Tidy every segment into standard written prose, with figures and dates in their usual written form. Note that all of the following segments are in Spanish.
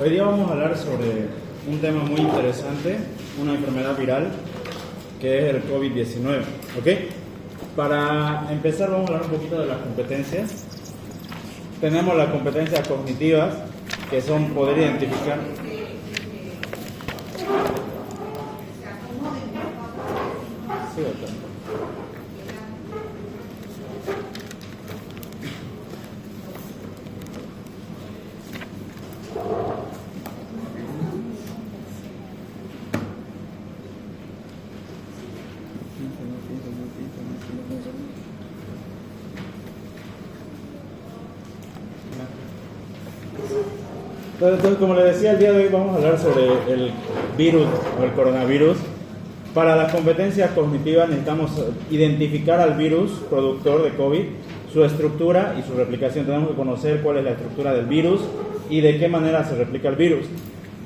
Hoy día vamos a hablar sobre un tema muy interesante, una enfermedad viral que es el COVID-19, ¿ok? Para empezar vamos a hablar un poquito de las competencias. Tenemos las competencias cognitivas, que son poder identificar. Sí, Entonces, como les decía, el día de hoy vamos a hablar sobre el virus o el coronavirus. Para las competencias cognitivas necesitamos identificar al virus productor de COVID, su estructura y su replicación. Tenemos que conocer cuál es la estructura del virus y de qué manera se replica el virus.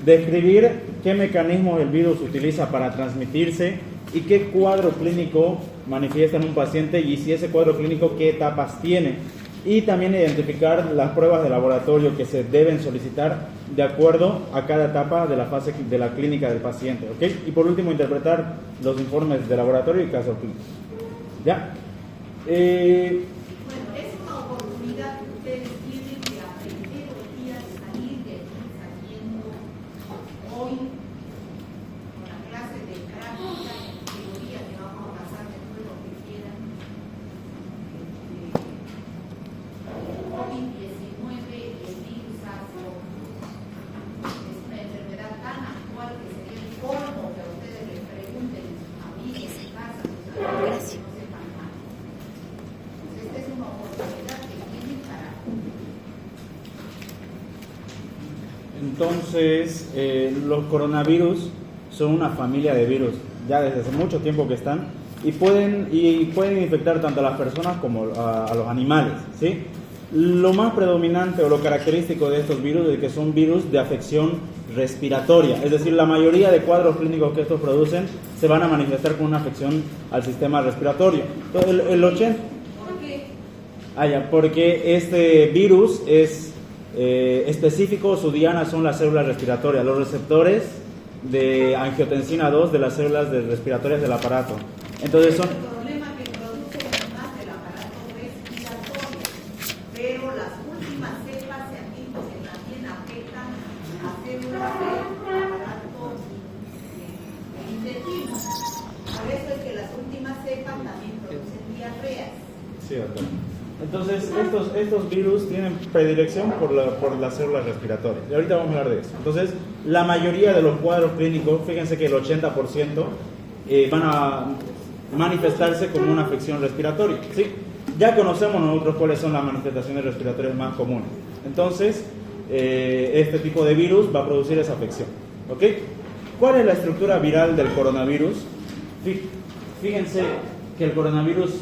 Describir qué mecanismos el virus utiliza para transmitirse y qué cuadro clínico manifiesta en un paciente y si ese cuadro clínico qué etapas tiene. Y también identificar las pruebas de laboratorio que se deben solicitar de acuerdo a cada etapa de la fase de la clínica del paciente, ¿ok? Y por último, interpretar los informes de laboratorio y casos clínicos. ¿Ya? Bueno, es una oportunidad que ustedes tienen de aprender hoy día, de salir de aquí sabiendo hoy con la clase de práctica, teoría que vamos a pasar después lo que quieran. COVID-19, el virus SARS-CoV es una enfermedad tan actual que sería el colmo que a ustedes les pregunten en sus familias, en su casa, sus amigos, que no sepan nada. Entonces, esta es una oportunidad que tienen para. Entonces, los coronavirus son una familia de virus, ya desde hace mucho tiempo que están, y pueden infectar tanto a las personas como a los animales, ¿sí? Lo más predominante o lo característico de estos virus es que son virus de afección respiratoria, es decir, la mayoría de cuadros clínicos que estos producen se van a manifestar con una afección al sistema respiratorio. Entonces, el 80... ¿Por qué? Porque este virus es específico, su diana son las células respiratorias, los receptores de angiotensina 2 de las células respiratorias del aparato. Entonces son... El problema que produce más del aparato respiratorio, pero las últimas cepas se han visto que también afectan a células del aparato intestino. Por eso es que las últimas cepas también producen diarreas. Sí, doctor. Entonces, estos virus tienen predilección por las células respiratorias. Y ahorita vamos a hablar de eso. Entonces, la mayoría de los cuadros clínicos, fíjense que el 80% van a manifestarse como una afección respiratoria, ¿sí? Ya conocemos nosotros cuáles son las manifestaciones respiratorias más comunes. Entonces, este tipo de virus va a producir esa afección, ¿ok? ¿Cuál es la estructura viral del coronavirus? Fíjense que el coronavirus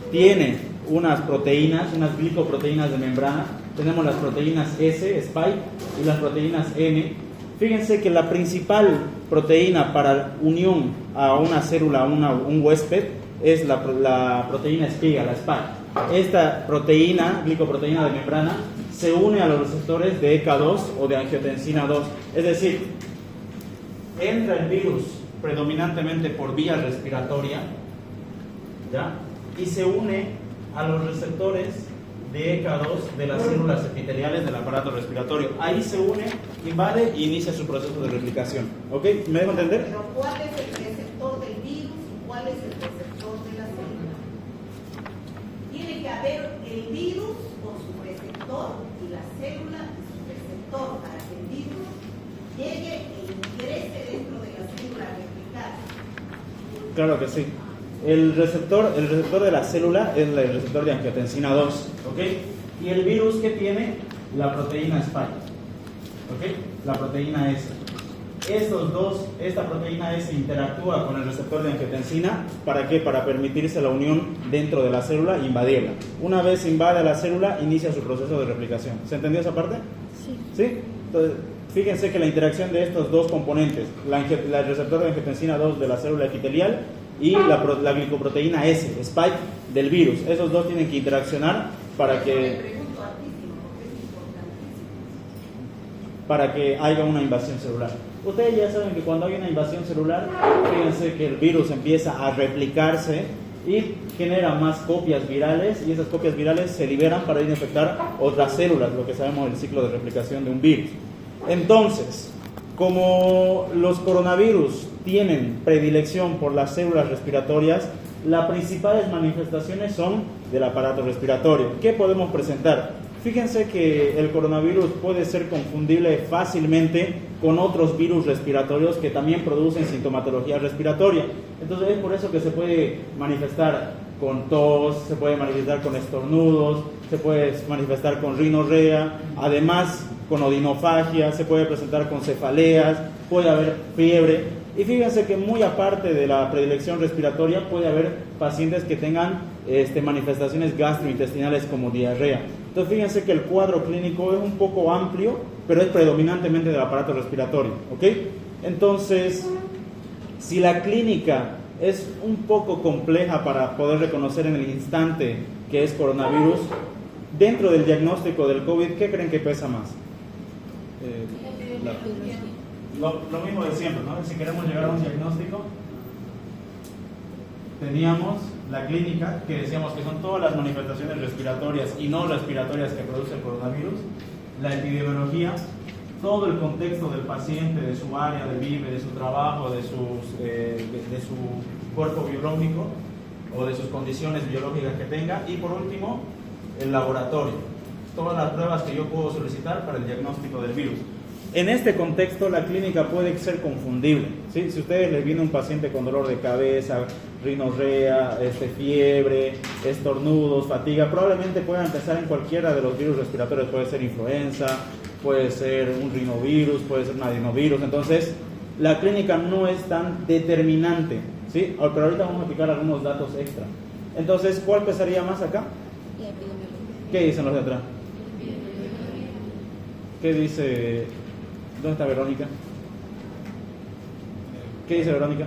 tiene unas proteínas, unas glicoproteínas de membrana. Tenemos las proteínas S, spike, y las proteínas N. Fíjense que la principal proteína para unión a una célula, a un huésped, es la proteína espiga, la spike. Esta proteína, glicoproteína de membrana, se une a los receptores de ECA2 o de angiotensina 2. Es decir, entra el virus predominantemente por vía respiratoria, ¿ya? Y se une a los receptores de ECA2 de las células epiteliales del aparato respiratorio. Ahí se une, invade y inicia su proceso de replicación. ¿Ok? ¿Me dejo entender? Pero ¿cuál es el receptor del virus y cuál es el receptor de la célula? Tiene que haber el virus con su receptor y la célula y su receptor para que el virus llegue e ingrese dentro de la célula replicada. Claro que sí. El receptor de la célula es el receptor de angiotensina 2, ¿ok? Y el virus que tiene la proteína spike, ¿ok? La proteína S. Esta proteína S interactúa con el receptor de angiotensina, ¿para qué? Para permitirse la unión dentro de la célula e invadirla. Una vez invade la célula, inicia su proceso de replicación. ¿Se entendió esa parte? Sí. ¿Sí? Entonces, fíjense que la interacción de estos dos componentes, el receptor de angiotensina 2 de la célula epitelial y la glicoproteína S, spike del virus, esos dos tienen que interaccionar para que... para que haya una invasión celular. Ustedes ya saben que cuando hay una invasión celular, fíjense que el virus empieza a replicarse y genera más copias virales, y esas copias virales se liberan para ir a infectar otras células, lo que sabemos del ciclo de replicación de un virus. Entonces, como los coronavirus tienen predilección por las células respiratorias, las principales manifestaciones son del aparato respiratorio. ¿Qué podemos presentar? Fíjense que el coronavirus puede ser confundible fácilmente con otros virus respiratorios que también producen sintomatología respiratoria. Entonces es por eso que se puede manifestar con tos, se puede manifestar con estornudos, se puede manifestar con rinorrea, además con odinofagia, se puede presentar con cefaleas, puede haber fiebre. Y fíjense que muy aparte de la predilección respiratoria, puede haber pacientes que tengan manifestaciones gastrointestinales como diarrea. Entonces fíjense que el cuadro clínico es un poco amplio, pero es predominantemente del aparato respiratorio, ¿ok? Entonces, si la clínica es un poco compleja para poder reconocer en el instante que es coronavirus, dentro del diagnóstico del COVID, ¿qué creen que pesa más? Lo mismo de siempre, ¿no? Si queremos llegar a un diagnóstico, teníamos la clínica, que decíamos que son todas las manifestaciones respiratorias y no respiratorias que produce el coronavirus, la epidemiología, todo el contexto del paciente, de su área de vive, de su trabajo, de su cuerpo biológico o de sus condiciones biológicas que tenga, y por último, el laboratorio, todas las pruebas que yo puedo solicitar para el diagnóstico del virus. En este contexto, la clínica puede ser confundible, ¿sí? Si ustedes les viene un paciente con dolor de cabeza, rinorrea, fiebre, estornudos, fatiga, probablemente pueda empezar en cualquiera de los virus respiratorios. Puede ser influenza, puede ser un rinovirus, puede ser un adenovirus. Entonces, la clínica no es tan determinante, ¿sí? Pero ahorita vamos a aplicar algunos datos extra. Entonces, ¿cuál pesaría más acá? ¿Qué dicen los de atrás? ¿Qué dice? ¿Dónde está Verónica? ¿Qué dice Verónica?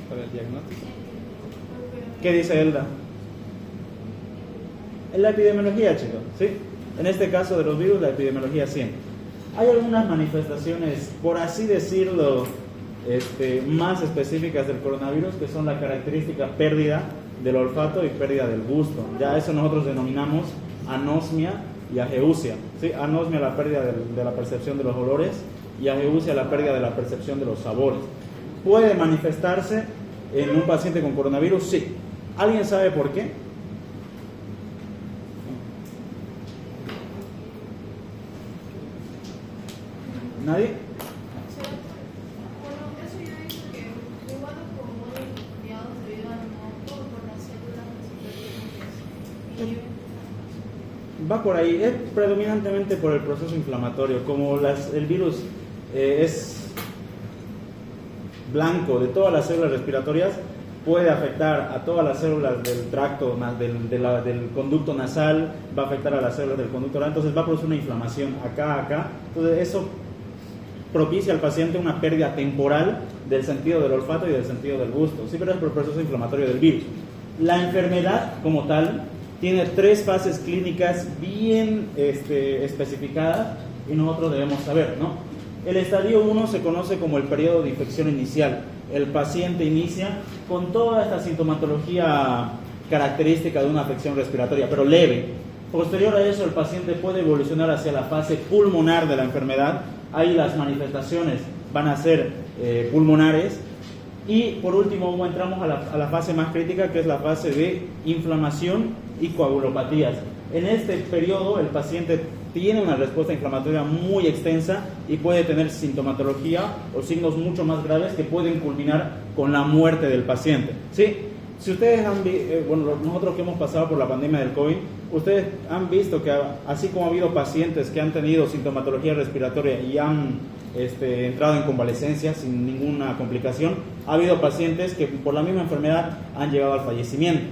Para el diagnóstico. ¿Qué dice Elda? En la epidemiología, chicos, ¿sí? En este caso de los virus, la epidemiología siempre. Hay algunas manifestaciones, por así decirlo, más específicas del coronavirus, que son la característica pérdida del olfato y pérdida del gusto. Ya eso nosotros denominamos anosmia y ageusia, ¿sí? Anosmia, la pérdida de la percepción de los olores, y ageusia, la pérdida de la percepción de los sabores. ¿Puede manifestarse en un paciente con coronavirus? Sí. ¿Alguien sabe por qué? ¿Nadie? Bueno, eso yo he visto que igual los pulmones resfriados debido al moco por las células respiratorias. Va por ahí, es predominantemente por el proceso inflamatorio. Como el virus es blanco de todas las células respiratorias, puede afectar a todas las células del tracto, del conducto nasal, va a afectar a las células del conducto oral, entonces va a producir una inflamación acá. Entonces eso propicia al paciente una pérdida temporal del sentido del olfato y del sentido del gusto, sí, pero es por el proceso inflamatorio del virus. La enfermedad como tal tiene 3 fases clínicas bien especificadas y nosotros debemos saber, ¿no? El estadio 1 se conoce como el periodo de infección inicial. El paciente inicia con toda esta sintomatología característica de una afección respiratoria, pero leve. Posterior a eso, el paciente puede evolucionar hacia la fase pulmonar de la enfermedad. Ahí las manifestaciones van a ser pulmonares. Y por último entramos a la fase más crítica, que es la fase de inflamación y coagulopatías. En este periodo el paciente tiene una respuesta inflamatoria muy extensa y puede tener sintomatología o signos mucho más graves que pueden culminar con la muerte del paciente, ¿sí? Si ustedes han visto, nosotros que hemos pasado por la pandemia del COVID, ustedes han visto que así como ha habido pacientes que han tenido sintomatología respiratoria y han entrado en convalecencia sin ninguna complicación, ha habido pacientes que por la misma enfermedad han llegado al fallecimiento.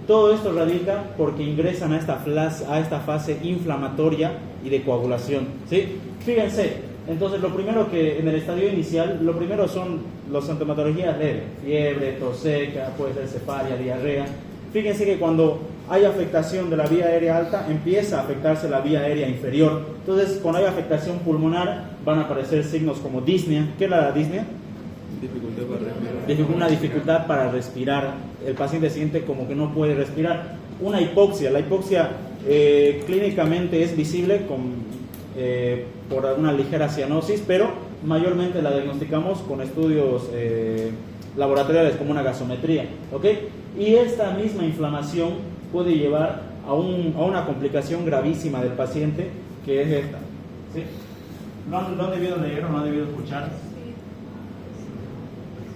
Todo esto radica porque ingresan a esta fase inflamatoria y de coagulación, ¿sí? Fíjense, entonces lo primero que en el estadio inicial, lo primero son las sintomatologías leves, fiebre, tos seca, puede ser cefalia, diarrea. Fíjense que cuando hay afectación de la vía aérea alta, empieza a afectarse la vía aérea inferior. Entonces, cuando hay afectación pulmonar, van a aparecer signos como disnea. ¿Qué es la disnea? Dificultad para respirar. Una dificultad para respirar. El paciente siente como que no puede respirar. Una hipoxia. La hipoxia clínicamente es visible por una ligera cianosis, pero mayormente la diagnosticamos con estudios laboratoriales como una gasometría, ¿ok? Y esta misma inflamación puede llevar a una complicación gravísima del paciente, que es esta, ¿sí? ¿Lo han debido leer o no han debido escuchar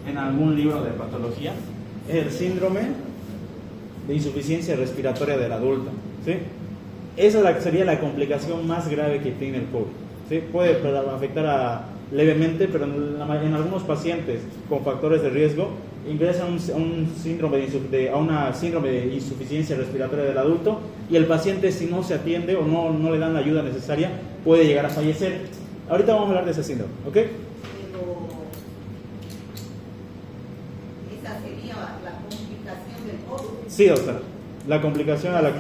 en algún libro de patología? Es el síndrome de insuficiencia respiratoria del adulto, ¿sí? Esa sería la complicación más grave que tiene el COVID, ¿sí? Puede afectar levemente, pero en algunos pacientes con factores de riesgo ingresan a una síndrome de insuficiencia respiratoria del adulto, y el paciente, si no se atiende o no le dan la ayuda necesaria, puede llegar a fallecer. Ahorita vamos a hablar de ese síndrome, ¿ok? Pero esa sería la complicación del COVID. Sí, doctora. La complicación a la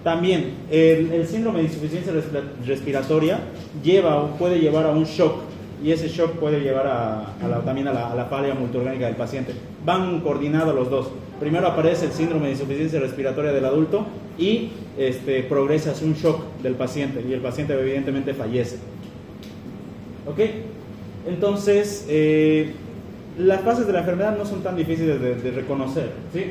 también el síndrome de insuficiencia respiratoria puede llevar a un shock, y ese shock puede llevar también a la falla multiorgánica del paciente. Van coordinados los dos. Primero aparece el síndrome de insuficiencia respiratoria del adulto y progresa hacia un shock del paciente, y el paciente evidentemente fallece. ¿Ok? Entonces, las fases de la enfermedad no son tan difíciles de reconocer, ¿sí?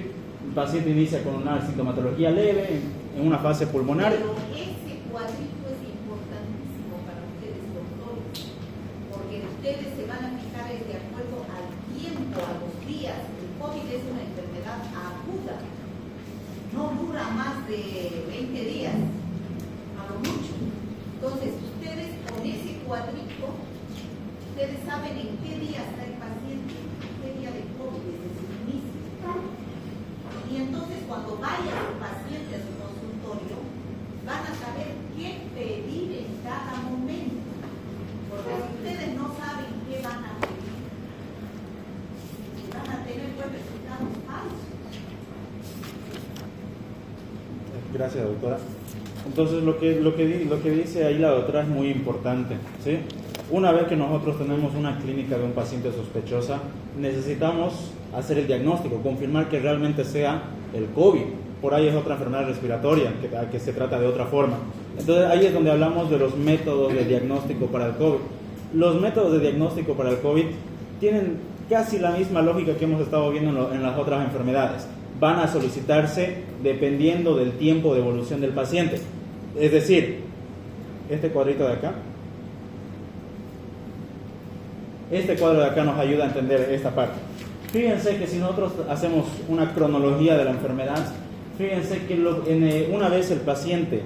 El paciente inicia con una sintomatología leve en una fase pulmonar. Pero ese cuadrito es importantísimo para ustedes, doctores, porque ustedes se van a fijar de acuerdo al tiempo, a los días. El COVID es una enfermedad aguda, no dura más de 20 días, a lo mucho. Entonces, ustedes con ese cuadrito, ustedes saben en qué día está el paciente, en qué día de COVID desde su inicio. Y entonces cuando vaya el paciente a su consultorio, van a saber qué pedir en cada momento. Porque si ustedes no saben qué van a pedir, van a tener pues resultados falsos. Gracias, doctora. Entonces, lo que dice ahí la doctora es muy importante, ¿sí? Una vez que nosotros tenemos una clínica de un paciente sospechosa, necesitamos hacer el diagnóstico, confirmar que realmente sea el COVID. Por ahí es otra enfermedad respiratoria, que se trata de otra forma. Entonces, ahí es donde hablamos de los métodos de diagnóstico para el COVID. Los métodos de diagnóstico para el COVID tienen casi la misma lógica que hemos estado viendo en las otras enfermedades. Van a solicitarse dependiendo del tiempo de evolución del paciente. Es decir, este cuadrito de acá, este cuadro de acá nos ayuda a entender esta parte. Fíjense que si nosotros hacemos una cronología de la enfermedad, fíjense que una vez el paciente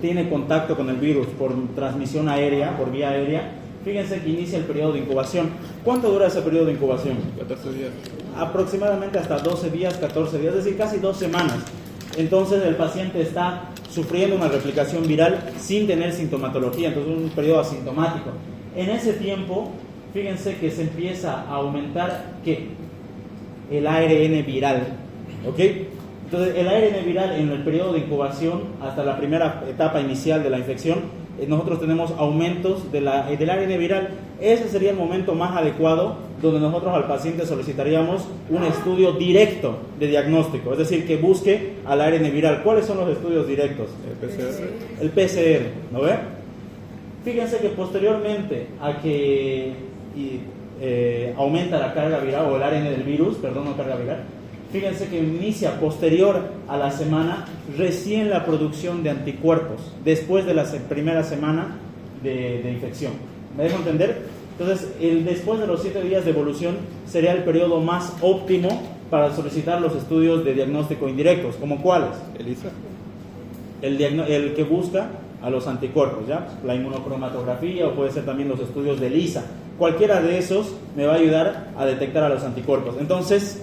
tiene contacto con el virus por transmisión aérea, por vía aérea, fíjense que inicia el periodo de incubación. ¿Cuánto dura ese periodo de incubación? 14 días. Aproximadamente hasta 12 días, 14 días, es decir, casi 2 semanas. Entonces el paciente está sufriendo una replicación viral sin tener sintomatología, entonces un periodo asintomático. En ese tiempo, fíjense que se empieza a aumentar ¿qué? El ARN viral, ¿ok? Entonces el ARN viral en el periodo de incubación hasta la primera etapa inicial de la infección, nosotros tenemos aumentos del ARN viral. Ese sería el momento más adecuado donde nosotros al paciente solicitaríamos un estudio directo de diagnóstico, es decir, que busque al ARN viral. ¿Cuáles son los estudios directos? El PCR. El PCR, ¿no ve? Fíjense que posteriormente a que aumenta la carga viral, o el ARN del virus, perdón, no carga viral, fíjense que inicia posterior a la semana recién la producción de anticuerpos, después de la primera semana de infección. ¿Me dejo entender? Entonces, después de los 7 días de evolución sería el periodo más óptimo para solicitar los estudios de diagnóstico indirectos. ¿Como cuáles? ELISA. El que busca a los anticuerpos, ¿ya? La inmunocromatografía, o puede ser también los estudios de ELISA. Cualquiera de esos me va a ayudar a detectar a los anticuerpos. Entonces,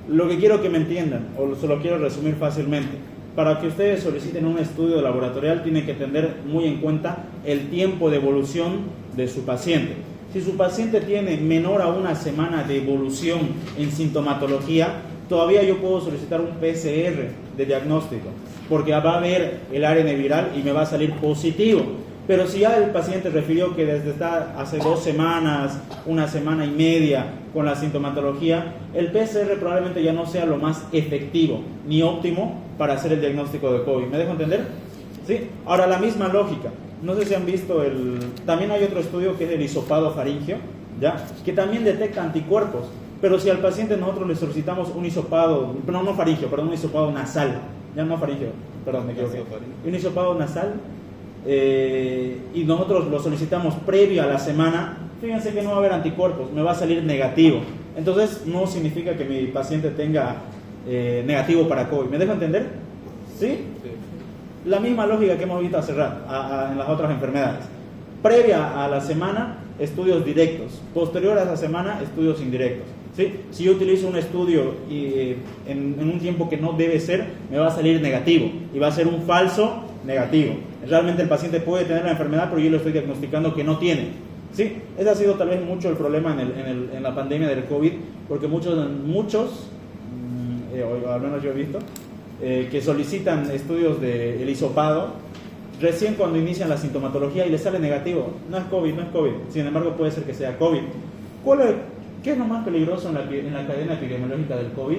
lo que quiero que me entiendan, o se lo quiero resumir fácilmente, para que ustedes soliciten un estudio laboratorial tienen que tener muy en cuenta el tiempo de evolución de su paciente. Si su paciente tiene menor a una semana de evolución en sintomatología, todavía yo puedo solicitar un PCR de diagnóstico, porque va a ver el ARN viral y me va a salir positivo. Pero si ya el paciente refirió que desde hace 2 semanas, 1 semana y media con la sintomatología, el PCR probablemente ya no sea lo más efectivo ni óptimo para hacer el diagnóstico de COVID. ¿Me dejo entender? ¿Sí? Ahora, la misma lógica. No sé si han visto también hay otro estudio que es el hisopado faríngeo, ¿ya? Que también detecta anticuerpos. Pero si al paciente nosotros le solicitamos un hisopado, no faríngeo, perdón, un hisopado nasal, ya no faríngeo, perdón, me equivoqué, un hisopado nasal, y nosotros lo solicitamos previo a la semana, fíjense que no va a haber anticuerpos, me va a salir negativo. Entonces no significa que mi paciente tenga negativo para COVID. ¿Me dejo entender? ¿Sí? Sí. La misma lógica que hemos visto hace rato en las otras enfermedades. Previa a la semana, estudios directos. Posterior a esa semana, estudios indirectos. ¿Sí? Si yo utilizo un estudio en un tiempo que no debe ser, me va a salir negativo y va a ser un falso negativo. Realmente el paciente puede tener la enfermedad, pero yo lo estoy diagnosticando que no tiene. ¿Sí? Ese ha sido tal vez mucho el problema en la pandemia del COVID, porque muchos o al menos yo he visto, que solicitan estudios del hisopado recién cuando inician la sintomatología y les sale negativo. No es COVID, no es COVID. Sin embargo, puede ser que sea COVID. ¿Qué es lo más peligroso en la cadena epidemiológica del COVID?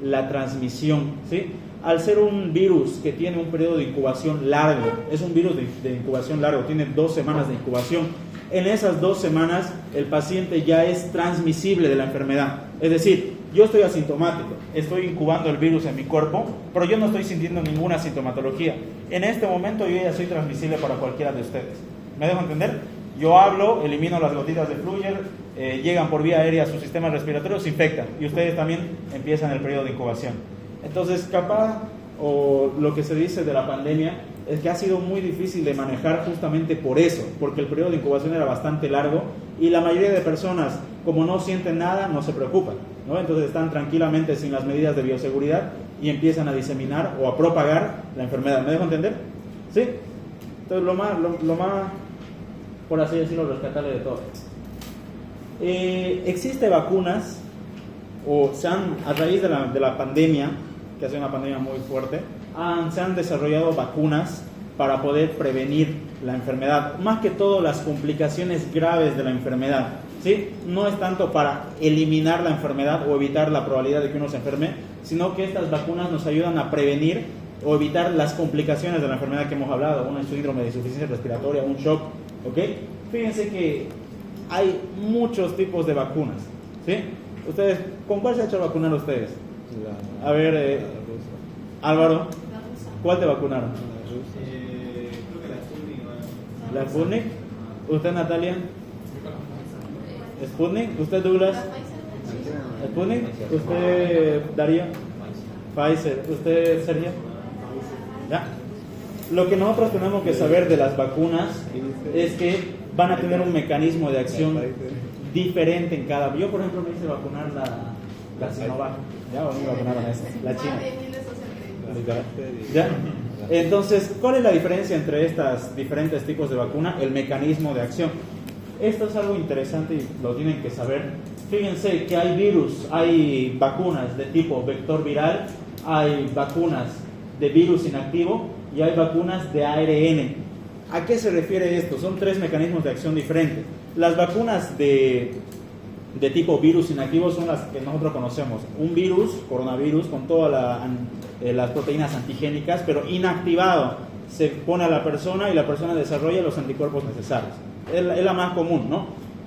La transmisión, ¿sí? Al ser un virus que tiene un periodo de incubación largo, es un virus de incubación largo, tiene 2 semanas de incubación. En esas 2 semanas el paciente ya es transmisible de la enfermedad. Es decir, yo estoy asintomático, estoy incubando el virus en mi cuerpo, pero yo no estoy sintiendo ninguna sintomatología. En este momento yo ya soy transmisible para cualquiera de ustedes. ¿Me dejo entender? Yo hablo, elimino las gotitas de Fluyer, llegan por vía aérea a su sistema respiratorio, se infectan y ustedes también empiezan el periodo de incubación. Entonces, capaz, o lo que se dice de la pandemia, es que ha sido muy difícil de manejar justamente por eso, porque el periodo de incubación era bastante largo y la mayoría de personas, como no sienten nada, no se preocupan, ¿no? Entonces están tranquilamente sin las medidas de bioseguridad y empiezan a diseminar o a propagar la enfermedad. ¿Me dejo entender? ¿Sí? Entonces lo más por así decirlo, rescatable de todo. Existe vacunas, a raíz de la pandemia, que ha sido una pandemia muy fuerte, se han desarrollado vacunas para poder prevenir la enfermedad, más que todo las complicaciones graves de la enfermedad, ¿sí? No es tanto para eliminar la enfermedad o evitar la probabilidad de que uno se enferme, sino que estas vacunas nos ayudan a prevenir o evitar las complicaciones de la enfermedad que hemos hablado, un síndrome de insuficiencia respiratoria, un shock, ¿ok? Fíjense que hay muchos tipos de vacunas, ¿sí? Ustedes, ¿con cuál se ha hecho vacunar ustedes? A ver, Álvaro, ¿cuál te vacunaron? Creo que ¿La Sputnik? ¿Usted, Natalia? ¿Sputnik? ¿Usted, Douglas? ¿Sputnik? ¿Usted, Darío? Pfizer. ¿Usted, Sergio? ¿Ya? Lo que nosotros tenemos que saber de las vacunas es que van a tener un mecanismo de acción diferente en cada. Yo, por ejemplo, me hice vacunar la Sinovac. ¿Ya? ¿O no me vacunaron esa? La China. ¿Ya? Entonces, ¿cuál es la diferencia entre estos diferentes tipos de vacuna? El mecanismo de acción. Esto es algo interesante y lo tienen que saber. Fíjense que hay virus, hay vacunas de tipo vector viral, hay vacunas de virus inactivo y hay vacunas de ARN. ¿A qué se refiere esto? Son 3 mecanismos de acción diferentes. Las vacunas de tipo virus inactivo son las que nosotros conocemos. Un virus, coronavirus, con todas las proteínas antigénicas, pero inactivado. Se pone a la persona y la persona desarrolla los anticuerpos necesarios. Es la más común, ¿no?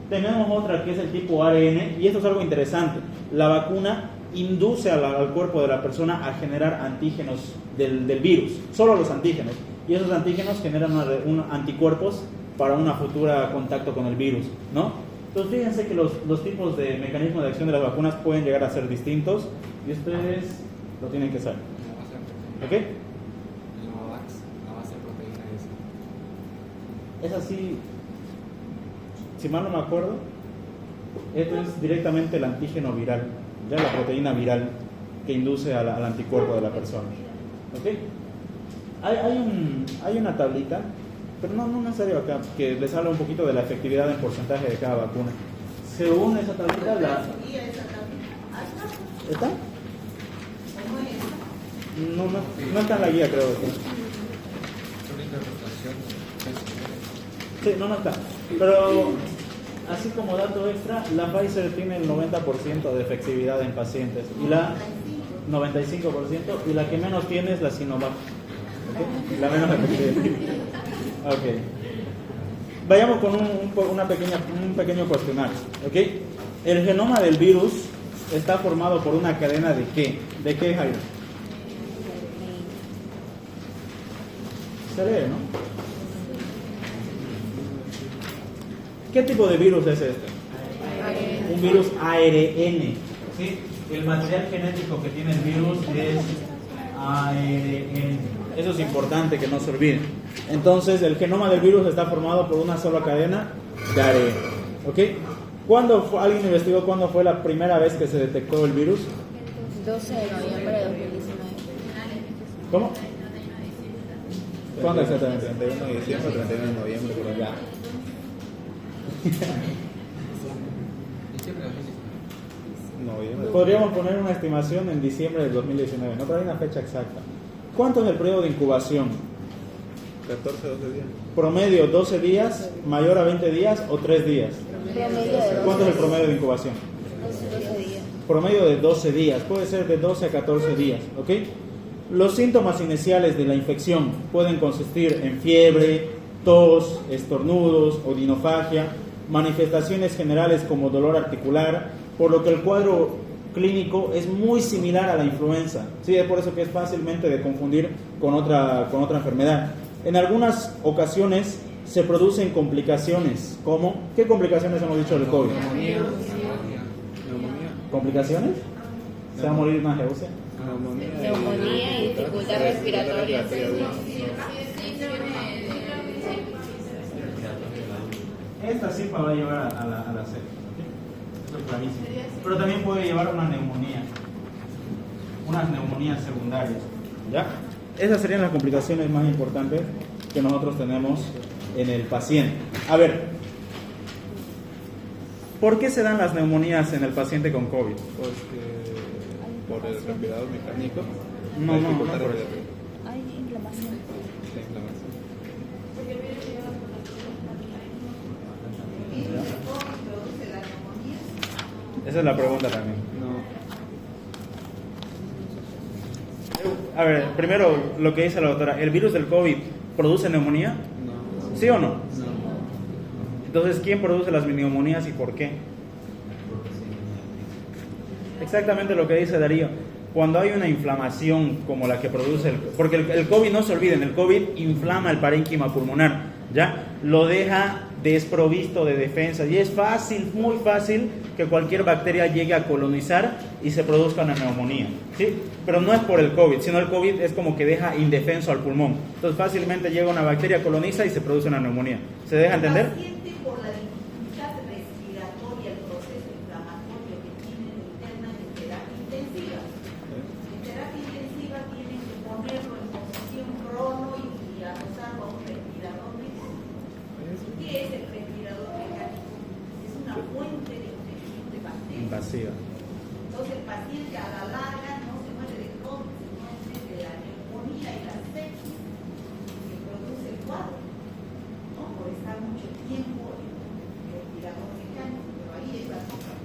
Tenemos otra que es el tipo ARN, y esto es algo interesante. La vacuna induce al cuerpo de la persona a generar antígenos del virus, solo los antígenos. Y esos antígenos generan anticuerpos para una futura contacto con el virus, ¿no? Entonces fíjense que los tipos de mecanismos de acción de las vacunas pueden llegar a ser distintos y ustedes lo tienen que saber. ¿Ok? La base de proteína Es así, si mal no me acuerdo, esto es directamente el antígeno viral, ya la proteína viral que induce al anticuerpo de la persona. ¿Ok? Hay una tablita, pero no necesario acá, que les habla un poquito de la efectividad en porcentaje de cada vacuna. Según esa tablita, ¿está? No está en la guía, creo. Sí, no está. Pero, así como dato extra, la Pfizer tiene el 90% de efectividad en pacientes. Y la 95%, y la que menos tiene es la Sinovac. ¿Okay? La menos efectiva. Ok. Vayamos con un pequeño cuestionario. ¿Okay? El genoma del virus está formado por una cadena de ¿qué? ¿De qué, Jairo? Se lee, ¿no? ¿Qué tipo de virus es este? Un virus ARN. ¿Sí? El material genético que tiene el virus es ARN. Eso es importante que no se olvide. Entonces, el genoma del virus está formado por una sola cadena de ARN. ¿Ok? ¿Alguien investigó cuándo fue la primera vez que se detectó el virus? 12 de noviembre de 2019. ¿Cómo? ¿Cuándo exactamente? 31 de diciembre, 31 de noviembre, por allá. Noviembre. Podríamos poner una estimación en diciembre del 2019, no, pero hay una fecha exacta. ¿Cuánto es el periodo de incubación? 14, 12 días. Promedio 12 días, mayor a 20 días o 3 días. ¿Cuánto es el promedio de incubación? 12 días. Promedio de 12 días, puede ser de 12 a 14 días, ¿ok? Los síntomas iniciales de la infección pueden consistir en fiebre, tos, estornudos, odinofagia, manifestaciones generales como dolor articular, por lo que el cuadro clínico es muy similar a la influenza. Sí, es por eso que es fácilmente de confundir con otra enfermedad. En algunas ocasiones se producen complicaciones, como ¿qué complicaciones hemos dicho del COVID? Neumonía. ¿Complicaciones? ¿Se va a morir una náusea? Neumonía y dificultad respiratoria. Esta cepa va a llevar a la cepa, ¿okay? Eso es clarísimo. Pero también puede llevar una neumonía, unas neumonías secundarias, ¿ya? Esas serían las complicaciones más importantes que nosotros tenemos en el paciente. A ver, ¿por qué se dan las neumonías en el paciente con COVID? Por el respirador mecánico. No, la no dificultad por eso. respiratoria. Hay inflamación. La inflamación. ¿El virus de COVID produce la neumonía? Esa es la pregunta también. No. A ver, primero lo que dice la doctora, ¿el virus del COVID produce neumonía? No. ¿Sí o no? No. Entonces, ¿quién produce las neumonías y por qué? Exactamente lo que dice Darío. Cuando hay una inflamación como la que produce porque el COVID, no se olviden, el COVID inflama el parénquima pulmonar, ¿ya? Lo deja desprovisto de defensa y es fácil, muy fácil que cualquier bacteria llegue a colonizar y se produzca una neumonía, ¿sí? Pero no es por el COVID, sino el COVID es como que deja indefenso al pulmón. Entonces fácilmente llega una bacteria, coloniza y se produce una neumonía. ¿Se deja entender? El paciente, por la dificultad respiratoria, el proceso inflamatorio que tiene interna en terapia intensiva. En terapia intensiva tienen que ponerlo en posición crono y adosarlo a un respirador mecánico. ¿Qué es el respirador mecánico? Es una fuente de infección de bacterias. Invasiva. Entonces el paciente a la larga no se muere de COVID, sino de la neumonía y la sepsis que produce el cuadro, ¿no? Por estar mucho tiempo en el respirador mecánico, pero ahí es la cosa.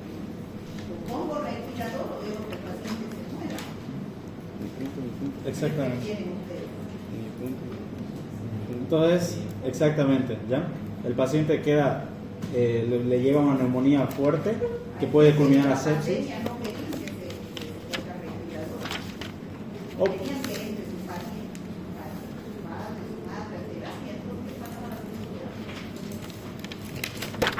Lo pongo respirador o veo que el paciente se muera. Exactamente. ¿Qué quieren ustedes? Entonces, exactamente, ¿ya? El paciente queda, le lleva una neumonía fuerte que puede culminar a sepsis. La pandemia no querían que se ponga respirador. Oh. Querían que entre su paciente, su madre, terapia, entonces pasaban a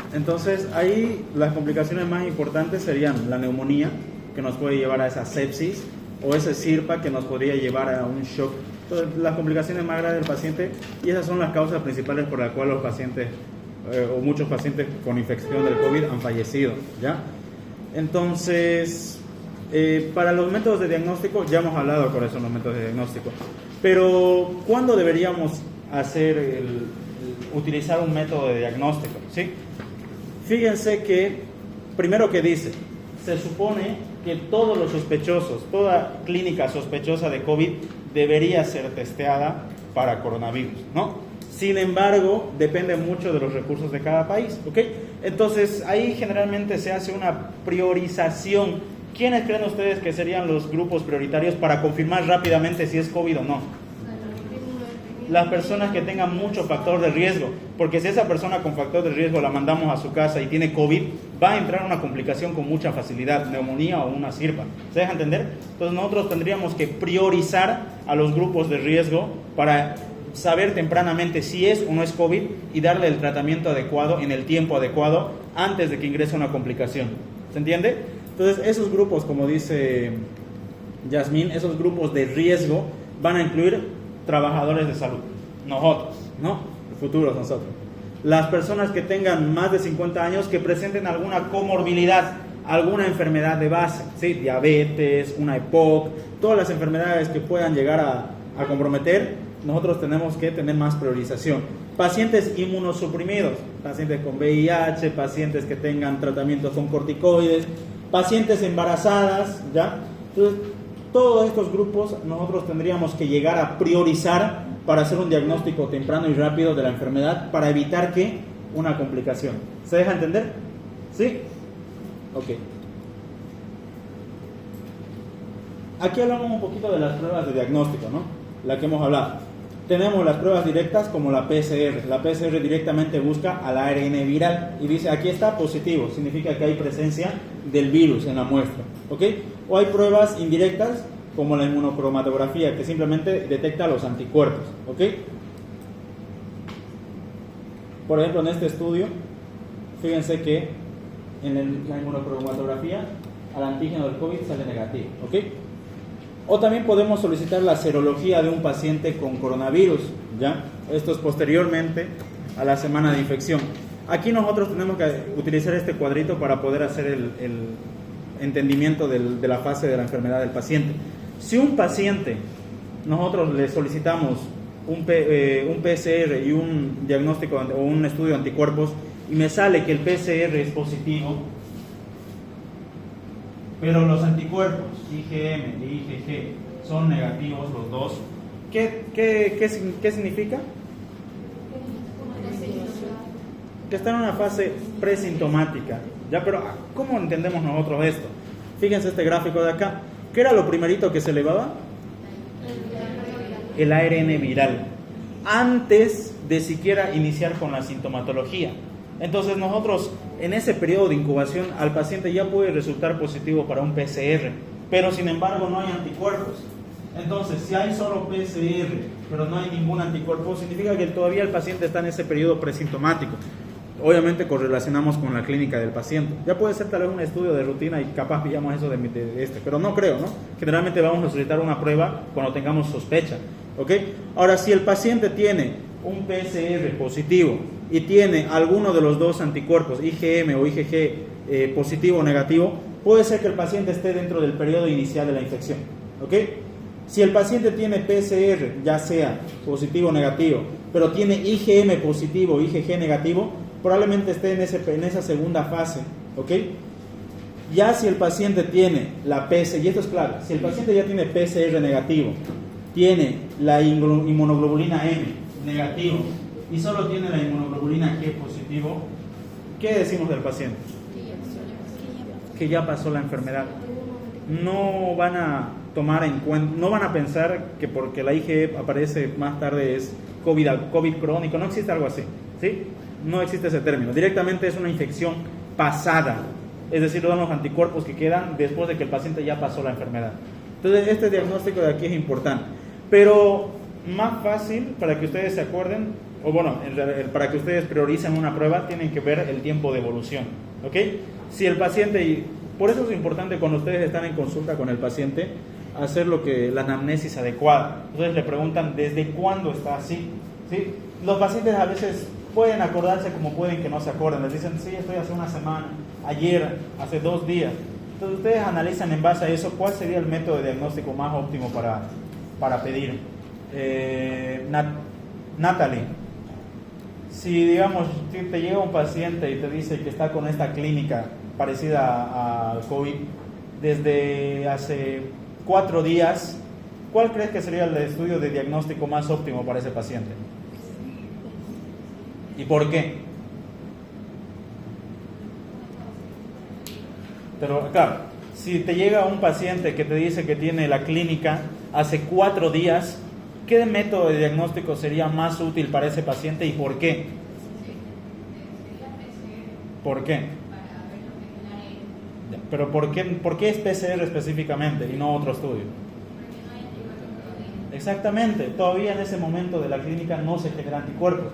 ser. Entonces, ahí las complicaciones más importantes serían la neumonía, que nos puede llevar a esa sepsis, o ese SIRPA, que nos podría llevar a un shock. Entonces, las complicaciones más graves del paciente, y esas son las causas principales por las cuales los pacientes, o muchos pacientes con infección del COVID han fallecido, ¿ya? Entonces, para los métodos de diagnóstico, ya hemos hablado con esos métodos de diagnóstico, pero ¿cuándo deberíamos utilizar un método de diagnóstico? ¿Sí? Fíjense que, primero que dice, se supone que todos los sospechosos, toda clínica sospechosa de COVID debería ser testeada para coronavirus, ¿no? Sin embargo, depende mucho de los recursos de cada país, ¿ok? Entonces, ahí generalmente se hace una priorización. ¿Quiénes creen ustedes que serían los grupos prioritarios para confirmar rápidamente si es COVID o no? Las personas que tengan mucho factor de riesgo, porque si esa persona con factor de riesgo la mandamos a su casa y tiene COVID, va a entrar una complicación con mucha facilidad, neumonía o una sirpa. ¿Se deja entender? Entonces nosotros tendríamos que priorizar a los grupos de riesgo para saber tempranamente si es o no es COVID y darle el tratamiento adecuado en el tiempo adecuado antes de que ingrese una complicación. ¿Se entiende? Entonces esos grupos, como dice Yasmín, esos grupos de riesgo van a incluir trabajadores de salud, nosotros, ¿no? El futuro nosotros. Las personas que tengan más de 50 años que presenten alguna comorbilidad, alguna enfermedad de base, ¿sí? Diabetes, una EPOC, todas las enfermedades que puedan llegar a comprometer, nosotros tenemos que tener más priorización. Pacientes inmunosuprimidos, pacientes con VIH, pacientes que tengan tratamientos con corticoides, pacientes embarazadas, ¿ya? Entonces, todos estos grupos nosotros tendríamos que llegar a priorizar para hacer un diagnóstico temprano y rápido de la enfermedad para evitar que una complicación. ¿Se deja entender? ¿Sí? Ok. Aquí hablamos un poquito de las pruebas de diagnóstico, ¿no? La que hemos hablado. Tenemos las pruebas directas como la PCR. La PCR directamente busca al ARN viral y dice aquí está positivo, significa que hay presencia del virus en la muestra, ¿ok? O hay pruebas indirectas como la inmunocromatografía que simplemente detecta los anticuerpos, ¿ok? Por ejemplo, en este estudio, fíjense que en la inmunocromatografía al antígeno del COVID sale negativo, ¿ok? O también podemos solicitar la serología de un paciente con coronavirus, ¿ya? Esto es posteriormente a la semana de infección. Aquí nosotros tenemos que utilizar este cuadrito para poder hacer el entendimiento de la fase de la enfermedad del paciente. Si un paciente, nosotros le solicitamos un PCR y un diagnóstico o un estudio de anticuerpos y me sale que el PCR es positivo, pero los anticuerpos IgM y IgG son negativos los dos, ¿qué significa? Que está en una fase presintomática, ¿ya? Pero ¿cómo entendemos nosotros esto? Fíjense este gráfico de acá. ¿Qué era lo primerito que se elevaba? El ARN viral, antes de siquiera iniciar con la sintomatología. Entonces nosotros en ese periodo de incubación al paciente ya puede resultar positivo para un PCR, pero sin embargo no hay anticuerpos. Entonces si hay solo PCR pero no hay ningún anticuerpo, significa que todavía el paciente está en ese periodo presintomático. Obviamente correlacionamos con la clínica del paciente. Ya puede ser tal vez un estudio de rutina y capaz pillamos eso de este, pero no creo, ¿no? Generalmente vamos a solicitar una prueba cuando tengamos sospecha, ¿ok? Ahora, si el paciente tiene un PCR positivo y tiene alguno de los dos anticuerpos, IgM o IgG positivo o negativo, puede ser que el paciente esté dentro del periodo inicial de la infección, ¿ok? Si el paciente tiene PCR, ya sea positivo o negativo, pero tiene IgM positivo o IgG negativo, probablemente esté en esa segunda fase, ¿ok? Ya si el paciente tiene la PCR, y esto es clave, si el paciente ya tiene PCR negativo, tiene la inmunoglobulina M negativo y solo tiene la inmunoglobulina G positivo, ¿qué decimos del paciente? Que ya pasó la enfermedad. No van a tomar en cuenta, no van a pensar que porque la IgE aparece más tarde es COVID crónico, no existe algo así, ¿sí? No existe ese término, directamente es una infección pasada, es decir, son los anticuerpos que quedan después de que el paciente ya pasó la enfermedad. Entonces este diagnóstico de aquí es importante, pero más fácil para que ustedes se acuerden, o bueno, para que ustedes prioricen una prueba, tienen que ver el tiempo de evolución, ¿ok? Si el paciente, por eso es importante cuando ustedes están en consulta con el paciente, hacer la anamnesis adecuada. Entonces le preguntan desde cuándo está así, ¿sí? Los pacientes a veces pueden acordarse como pueden que no se acuerden, les dicen, sí, estoy hace una semana, ayer, hace 2 días. Entonces ustedes analizan en base a eso cuál sería el método de diagnóstico más óptimo para pedir. Natalie, si digamos te llega un paciente y te dice que está con esta clínica parecida al COVID desde hace 4 días, ¿cuál crees que sería el estudio de diagnóstico más óptimo para ese paciente? ¿Y por qué? Pero claro, si te llega un paciente que te dice que tiene la clínica hace 4 días, ¿qué método de diagnóstico sería más útil para ese paciente y por qué? ¿Por qué? Pero ¿por qué es PCR específicamente y no otro estudio? Exactamente, todavía en ese momento de la clínica no se genera anticuerpos.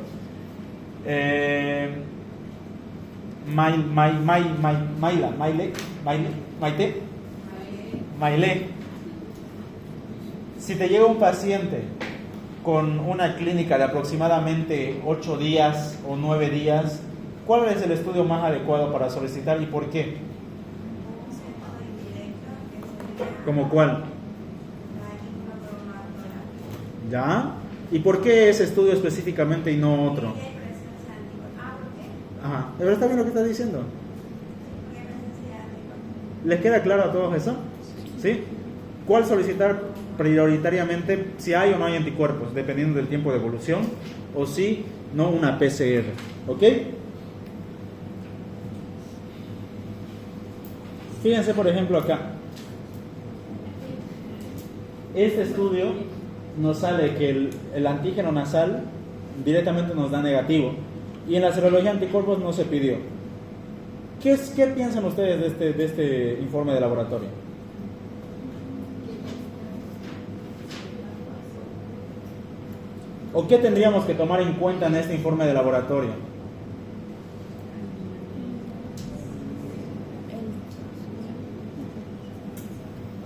Maile. Si te llega un paciente con una clínica de aproximadamente 8 días o 9 días, ¿cuál es el estudio más adecuado para solicitar y por qué? ¿Cómo cuál? ¿Ya? ¿Y por qué ese estudio específicamente y no otro? Ajá, ¿de verdad está bien lo que estás diciendo? ¿Les queda claro a todos eso? ¿Sí? ¿Cuál solicitar prioritariamente si hay o no hay anticuerpos, dependiendo del tiempo de evolución, o si no una PCR? ¿Ok? Fíjense por ejemplo acá. Este estudio nos sale que el antígeno nasal directamente nos da negativo y en la serología anticuerpos no se pidió. ¿Qué piensan ustedes de este informe de laboratorio? ¿O qué tendríamos que tomar en cuenta en este informe de laboratorio?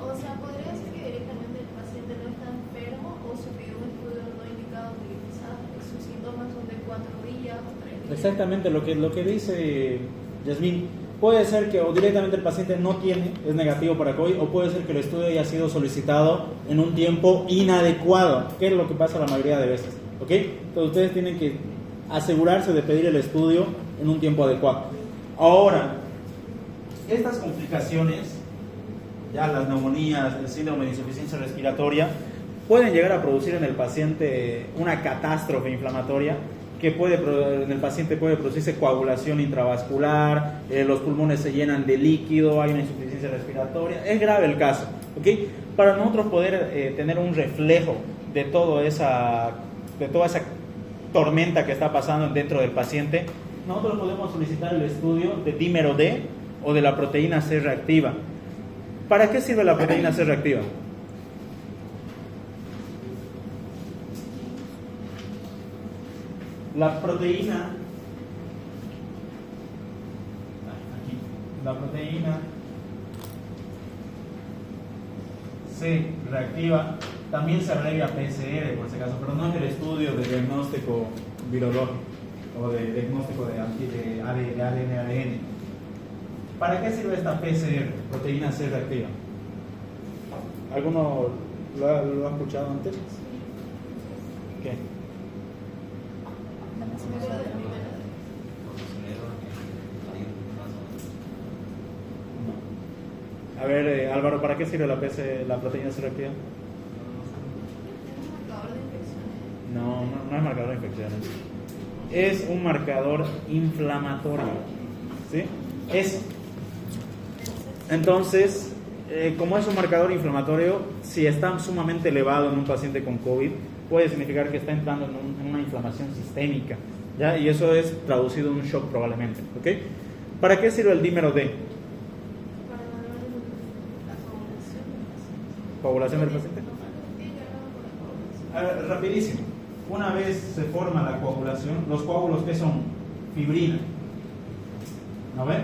O sea, podría ser que directamente el paciente no está enfermo o se pidió un estudio no indicado que quizás sus síntomas son de 4 días o 3 días. Exactamente lo que dice Yasmín. Puede ser que o directamente el paciente no tiene, es negativo para COVID, o puede ser que el estudio haya sido solicitado en un tiempo inadecuado, que es lo que pasa la mayoría de veces. ¿Ok? Entonces ustedes tienen que asegurarse de pedir el estudio en un tiempo adecuado. Ahora, estas complicaciones, ya las neumonías, el síndrome de insuficiencia respiratoria, pueden llegar a producir en el paciente una catástrofe inflamatoria que en el paciente puede producirse coagulación intravascular, los pulmones se llenan de líquido, hay una insuficiencia respiratoria. Es grave el caso, ¿ok? Para nosotros poder tener un reflejo de toda esa tormenta que está pasando dentro del paciente, nosotros podemos solicitar el estudio de dímero D o de la proteína C reactiva. ¿Para qué sirve la proteína C reactiva? La proteína C reactiva también se abrevia PCR por si acaso, pero no es el estudio de diagnóstico virológico o de diagnóstico de ADN. ¿Para qué sirve esta PCR, proteína C reactiva? ¿Alguno lo ha escuchado antes? ¿Qué? A ver, Álvaro, ¿para qué sirve la proteína C reactiva? ¿Es un marcador de infecciones? No es marcador de infecciones. Es un marcador inflamatorio. ¿Sí? Entonces, como es un marcador inflamatorio, si está sumamente elevado en un paciente con COVID, puede significar que está entrando en una inflamación sistémica, ¿ya? Y eso es traducido en un shock probablemente, ¿ok? ¿Para qué sirve el dímero D? Para evaluar la coagulación ¿Coagulación del del paciente? paciente. A ver, rapidísimo. Una vez se forma la coagulación, los coágulos, ¿qué son? Fibrina. ¿No ven?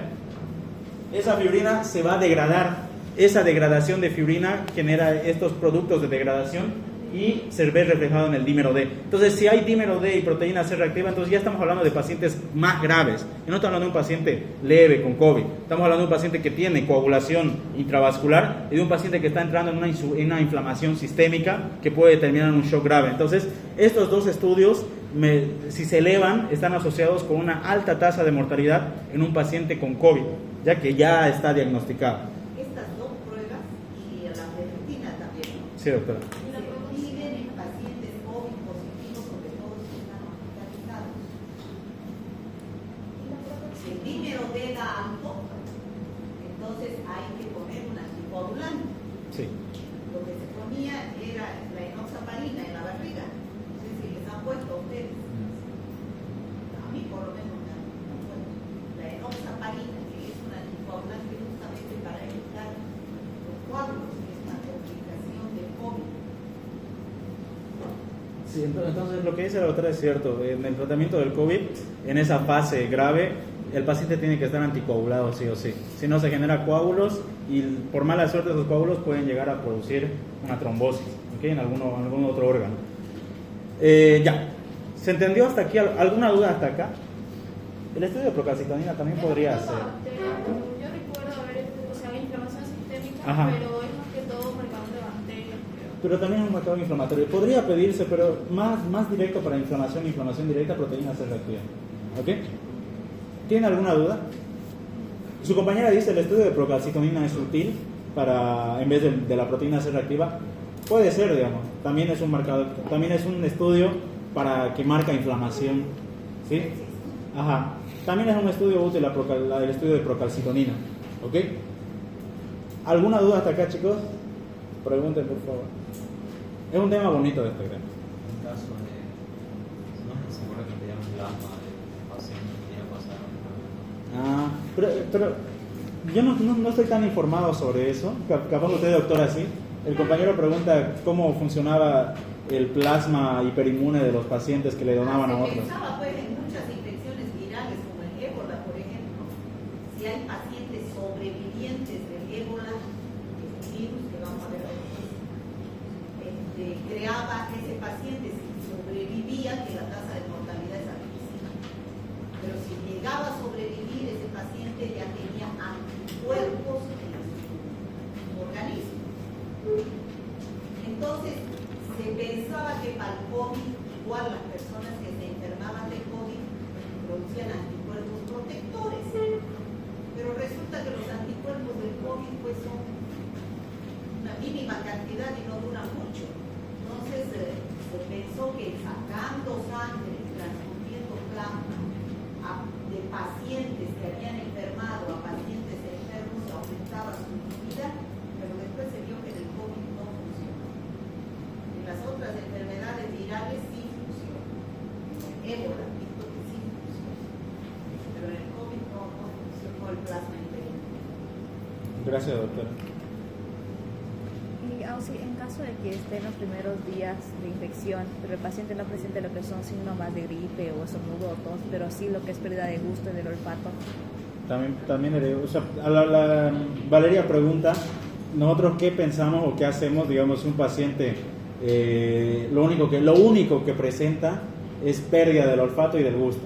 Esa fibrina se va a degradar. Esa degradación de fibrina genera estos productos de degradación y se ve reflejado en el dímero D. Entonces, si hay dímero D y proteína C reactiva, entonces ya estamos hablando de pacientes más graves. Y no estamos hablando de un paciente leve con COVID. Estamos hablando de un paciente que tiene coagulación intravascular y de un paciente que está entrando en una inflamación sistémica que puede terminar en un shock grave. Entonces, estos dos estudios, si se elevan, están asociados con una alta tasa de mortalidad en un paciente con COVID. ya que ya está diagnosticado. Estas dos pruebas y la ferritina también, ¿no? Sí, doctora. Se piden en pacientes COVID positivos, sobre todo si están hospitalizados. Si el dímero D da alto, entonces hay que poner un anticoagulante. Sí. Lo que se ponía era la enoxaparina en la barriga. No sé si les han puesto a ustedes. A mí por lo menos me han puesto. La enoxaparina, que es un anticoagulante justamente para evitar los coágulos, que es una complicación del COVID. Sí, entonces lo que dice la doctora es cierto. En el tratamiento del COVID, en esa fase grave, el paciente tiene que estar anticoagulado sí o sí. Si no, se genera coágulos y por mala suerte esos coágulos pueden llegar a producir una trombosis, ¿ok? En algún otro órgano. Ya. ¿Se entendió hasta aquí? ¿Alguna duda hasta acá? El estudio de procalcitonina también podría ser. Yo recuerdo haber, o sea, inflamación sistémica, Ajá. pero es más que todo marcador de bacterias, creo. Pero también es un marcador inflamatorio. Podría pedirse, pero más directo para inflamación directa, proteína C reactiva. ¿Ok? ¿Tiene alguna duda? Su compañera dice el estudio de procalcitonina es útil para, en vez de la proteína C reactiva. Puede ser, digamos. También es un marcador, también es un estudio para que marca inflamación. ¿Sí? Ajá. También es un estudio útil el estudio de procalcitonina. ¿Ok? ¿Alguna duda hasta acá, chicos? Pregunten, por favor. Es un tema bonito este, creo. En caso de, no me aseguro que te llaman plasma de paciente que ya pasaron. Pero yo no estoy tan informado sobre eso. Capaz usted, doctora, sí. El compañero pregunta cómo funcionaba el plasma hiperinmune de los pacientes que le donaban a Se otros. pensaba pues en muchas infecciones virales como el ébola, por ejemplo. Si hay pacientes sobrevivientes del ébola, el virus que vamos a ver después, creaba ese paciente, si sobrevivía, que la tasa de mortalidad es altísima. Pero si llegaba a sobrevivir, ese paciente ya tenía anticuerpos en su organismo. Entonces, se pensaba que para el COVID, igual las personas que se enfermaban de COVID producían anticuerpos protectores. Pero resulta que los anticuerpos del COVID pues son una mínima cantidad y no duran mucho. Entonces, se pensó que sacando sangre, transfundiendo plasma de pacientes que habían enfermado a pacientes enfermos aumentaba su inmunidad, pero después se vio que en el COVID no funcionó. En las otras enfermedades virales sí funciona. En ébola, visto que sí funciona. Pero en el COVID no funcionó el plasma interior. Gracias, doctora. Y sí, en caso de que esté en los primeros días de infección, pero el paciente no presente lo que son síntomas de gripe o estornudo o tos, pero sí lo que es pérdida de gusto y del olfato. También o sea, Valeria pregunta, nosotros qué pensamos o qué hacemos, digamos, si un paciente lo único que presenta es pérdida del olfato y del gusto.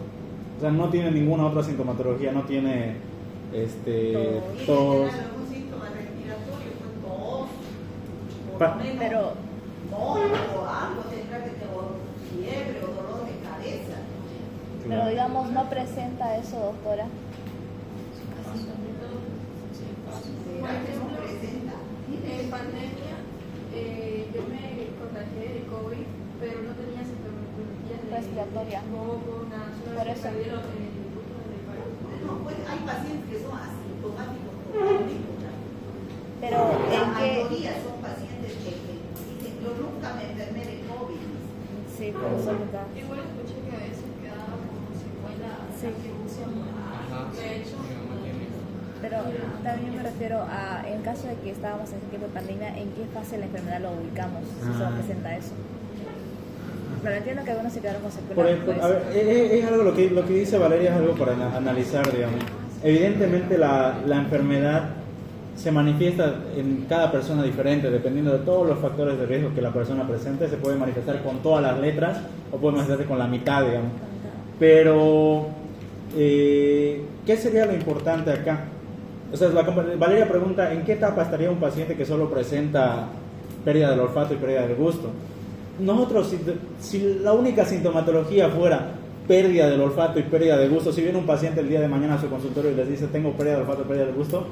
O sea, no tiene ninguna otra sintomatología, no tiene tos. Algún síntoma respiratorio, pues tos, por Pa- lo menos Pero moco o algo, tendrá que tener fiebre o dolor de cabeza. Pero digamos, no presenta eso, doctora. ¿Será que no presenta? En pandemia, yo me contagié de COVID, pero no tenía sintomatología Respiratoria. moco, nada, solo Por eso. perdí el gusto del olfato. Bueno, pues hay pacientes que son asintomáticos totalmente. Pero La en qué... mayoría son pacientes que dicen, yo nunca me enfermé de COVID. Sí, por eso está. Igual escuché que a veces quedaba como secuela Sí. que Ajá, de hecho, mi mamá tiene. Pero también me refiero a, en caso de que estábamos en tiempo de pandemia, ¿en qué fase de la enfermedad lo ubicamos? Si solo presenta eso. Pero entiendo que algunos se quedaron con secuelas. Por ejemplo, a ver, es algo lo que dice Valeria es algo para analizar, digamos. Evidentemente la enfermedad se manifiesta en cada persona diferente, dependiendo de todos los factores de riesgo que la persona presente. Se puede manifestar con todas las letras o puede manifestarse con la mitad, digamos. Pero, ¿qué sería lo importante acá? O sea, Valeria pregunta, ¿en qué etapa estaría un paciente que solo presenta pérdida del olfato y pérdida del gusto? Nosotros, si la única sintomatología fuera pérdida del olfato y pérdida del gusto. Si viene un paciente el día de mañana a su consultorio y les dice tengo pérdida del olfato y pérdida del gusto,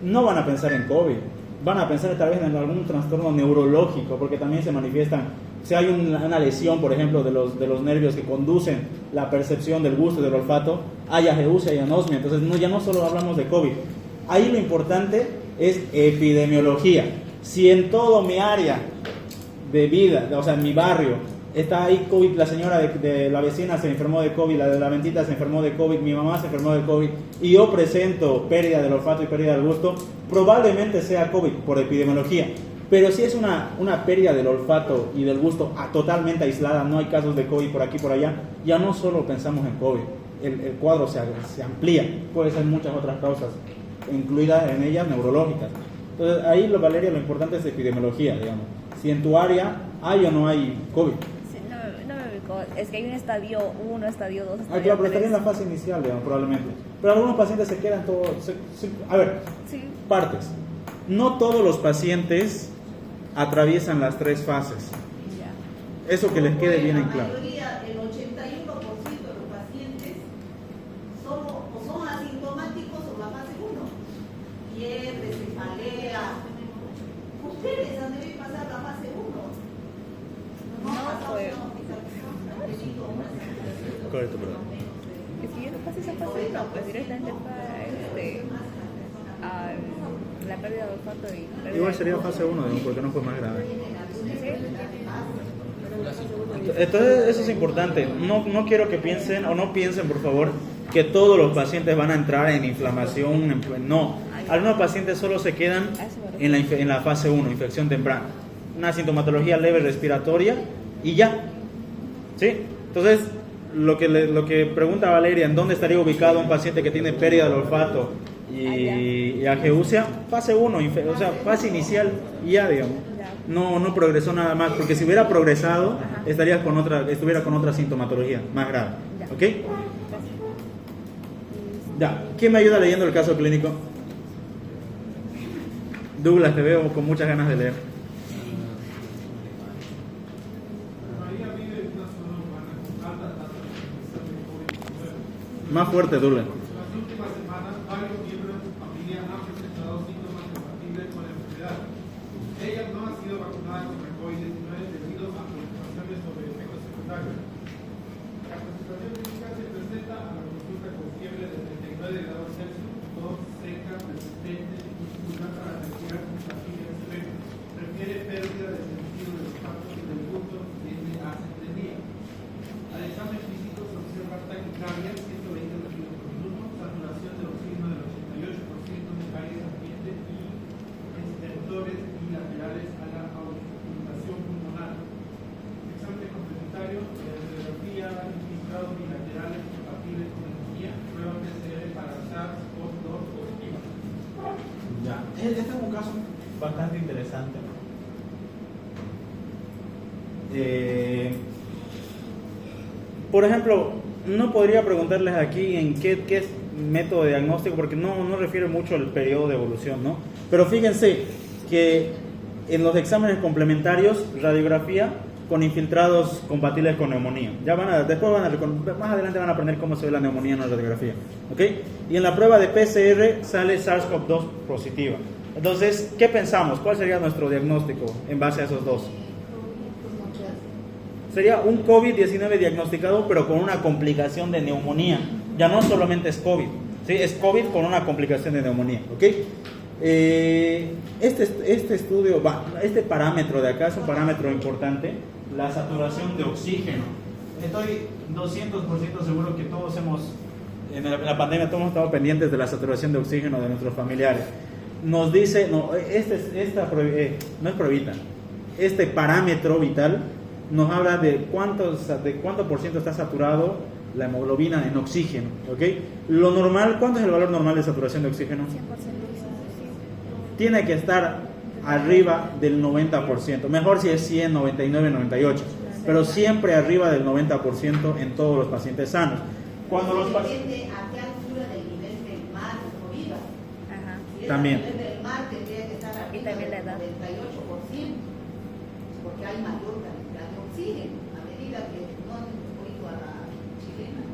no van a pensar en COVID, van a pensar tal vez en algún trastorno neurológico, porque también se manifiestan. Si hay una lesión, por ejemplo, de los nervios que conducen la percepción del gusto y del olfato, hay ageusia y anosmia. Entonces ya no solo hablamos de COVID. Ahí lo importante es epidemiología. Si en todo mi área de vida, o sea, en mi barrio, está ahí COVID, la señora de la vecina se enfermó de COVID, la de la ventita se enfermó de COVID, mi mamá se enfermó de COVID, y yo presento pérdida del olfato y pérdida del gusto, probablemente sea COVID por epidemiología. Pero si es una pérdida del olfato y del gusto totalmente aislada, no hay casos de COVID por aquí y por allá, ya no solo pensamos en COVID, el cuadro se amplía, puede ser muchas otras causas, incluidas en ellas neurológicas. Entonces ahí, Valeria, lo importante es epidemiología, digamos. Si en tu área hay o no hay COVID. Sí, no me ubico. Es que hay un estadio 1, estadio 2, estadio Claro, pero 3. estaría en la fase inicial, digamos, probablemente. Pero algunos pacientes se quedan todos... a ver, Sí. partes. No todos los pacientes atraviesan las 3 fases. Ya. Eso que les quede bien en claro. La mayoría, el 81% de los pacientes son asintomáticos o la fase 1. Fiebre, cefalea. Ustedes han de pasar la fase 1. No, pues. Correcto, perdón. Es que yo no pasé esa fase 1, pues directamente fue la pérdida de olfato y pérdida Igual de sería gusto. fase 1, digamos, porque no fue más grave. Sí. Entonces eso es importante. No quiero que piensen, o no piensen por favor, que todos los pacientes van a entrar en inflamación. No, algunos pacientes solo se quedan en la fase 1, infección temprana, una sintomatología leve respiratoria y ya. ¿Sí? Entonces lo que pregunta Valeria, ¿en dónde estaría ubicado un paciente que tiene pérdida del olfato y ageusia? Fase 1, o sea, fase inicial y ya, digamos. No progresó nada más, porque si hubiera progresado estuviera con otra sintomatología más grave. ¿Ok? Ya. ¿Quién me ayuda leyendo el caso clínico? Douglas, te veo con muchas ganas de leer. Más fuerte, Douglas. En las últimas semanas, varios miembros de su familia han presentado síntomas compatibles con la enfermedad. Ella no ha sido vacunada contra COVID-19 debido a preocupaciones sobre efectos secundarios. La presentación clínica se presenta a la consulta con fiebre de 39 grados Celsius, tos seca, persistente, dificultad para respirar con fatiga extrema. Refiere pérdida del sentido del olfato y del gusto desde hace 3 días. Al examen físico se observa taquicardia, 120 latidos por minuto, saturación de oxígeno del 88% de aire ambiente y estertores bilaterales a la auscultación pulmonar. Examen complementario de radiografía, infiltrados bilaterales compatibles con neumonía, prueba PCR para SARS-CoV-2 positiva. Ya. Este es un caso bastante interesante. Por ejemplo, no podría preguntarles aquí en qué es método de diagnóstico, porque no refiere mucho al periodo de evolución, ¿no? Pero fíjense que en los exámenes complementarios, radiografía con infiltrados compatibles con neumonía. Más adelante van a aprender cómo se ve la neumonía en la radiografía, ¿ok? Y en la prueba de PCR sale SARS-CoV-2 positiva. Entonces, ¿qué pensamos? ¿Cuál sería nuestro diagnóstico en base a esos dos? Sería un COVID-19 diagnosticado, pero con una complicación de neumonía. Ya no solamente es COVID, ¿sí? Es COVID con una complicación de neumonía, ¿ok? Este estudio, este parámetro de acá es un parámetro importante, la saturación de oxígeno. Estoy 200% seguro que todos en la pandemia todos hemos estado pendientes de la saturación de oxígeno de nuestros familiares. Nos dice, no es pruebita, este parámetro vital nos habla de cuánto por ciento está saturado la hemoglobina en oxígeno, ¿ok? Lo normal, ¿cuánto es el valor normal de saturación de oxígeno? 100%. Tiene que estar arriba del 90%, mejor si es 100, 99, 98, pero siempre arriba del 90% en todos los pacientes sanos. Cuando los pacientes... Depende a qué altura del nivel del mar uno viva. Ajá. Si es También. al nivel del mar tendría que estar Y arriba también la del edad. 98%, porque hay mayor cantidad de oxígeno a medida que no han oído a la chilena.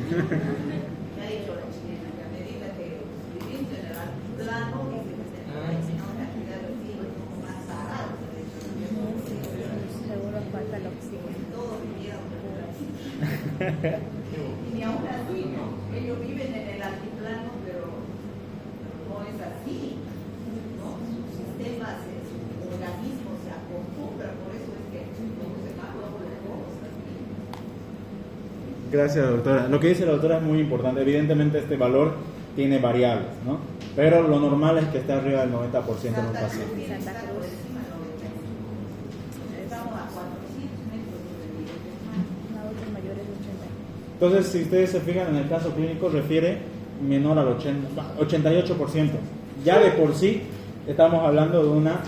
Me ha dicho la chilena que a medida que vivimos en el altiplano, dice que tenemos una cantidad de oxígeno como más barato. Seguro falta el oxígeno. Todos vivieron y ni aún así, ¿no? Ellos viven en el altiplano, pero no es así, ¿no? Su sistema, su organismo se acostumbra, por eso es que los semáforos rojos también. Gracias, doctora. Lo que dice la doctora es muy importante. Evidentemente este valor tiene variables, ¿no? Pero lo normal es que esté arriba del 90% en un Santa paciente. Cruz tiene que estar por encima del 95. Estamos a 400 metros de nivel del mar. Adultos mayores de 80. Entonces, si ustedes se fijan en el caso clínico, refiere menor al 88%. Ya de por sí estamos hablando de una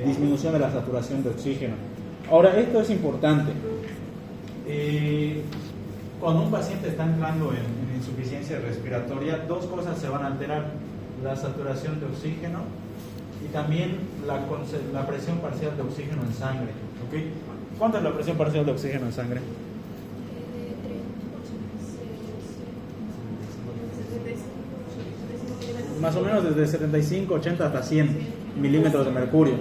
disminución de la saturación de oxígeno. Ahora, esto es importante. Cuando un paciente está entrando en insuficiencia respiratoria, dos cosas se van a alterar: la saturación de oxígeno y también la presión parcial de oxígeno en sangre. ¿Okay? ¿Cuánto es la presión parcial de oxígeno en sangre? Más o menos desde 75, 80 hasta 100 milímetros de mercurio.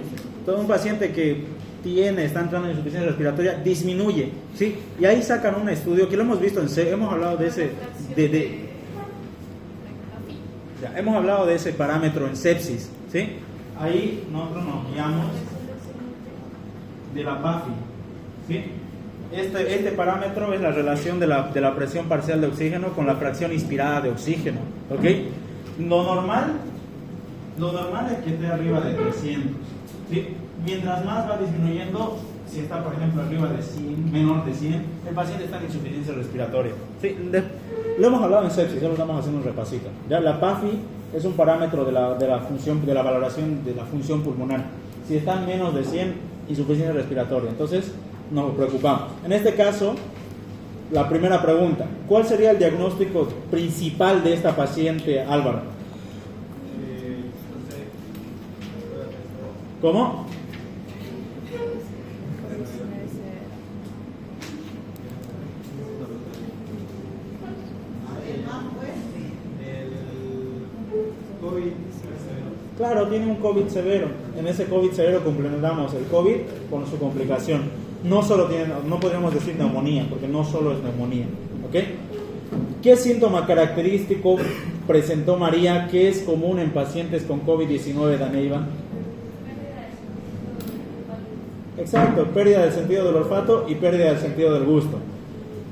Todo un paciente que está entrando en insuficiencia respiratoria disminuye, ¿sí? Y ahí sacan un estudio que lo hemos visto hemos hablado de ese hemos hablado de ese parámetro en sepsis, ¿sí? Ahí nosotros nos guiamos de la PAFI, ¿sí? Este parámetro es la relación de la presión parcial de oxígeno con la fracción inspirada de oxígeno, ¿ok? Lo normal es que esté arriba de 300, ¿sí? Mientras más va disminuyendo, si está por ejemplo arriba de 100, menor de 100, el paciente está en insuficiencia respiratoria, ¿sí? Lo hemos hablado en sepsis, ya lo estamos haciendo un repasito. Ya la PAFI es un parámetro de la función, de la valoración de la función pulmonar. Si está en menos de 100, insuficiencia respiratoria. Entonces nos preocupamos. En este caso, la primera pregunta: ¿cuál sería el diagnóstico principal de esta paciente, Álvaro? ¿Cómo? Claro, tiene un COVID severo. En ese COVID severo complementamos el COVID con su complicación. No podríamos decir neumonía, porque no solo es neumonía, ¿ok? ¿Qué síntoma característico presentó María que es común en pacientes con COVID-19, Daneiva? Exacto, pérdida del sentido del olfato y pérdida del sentido del gusto.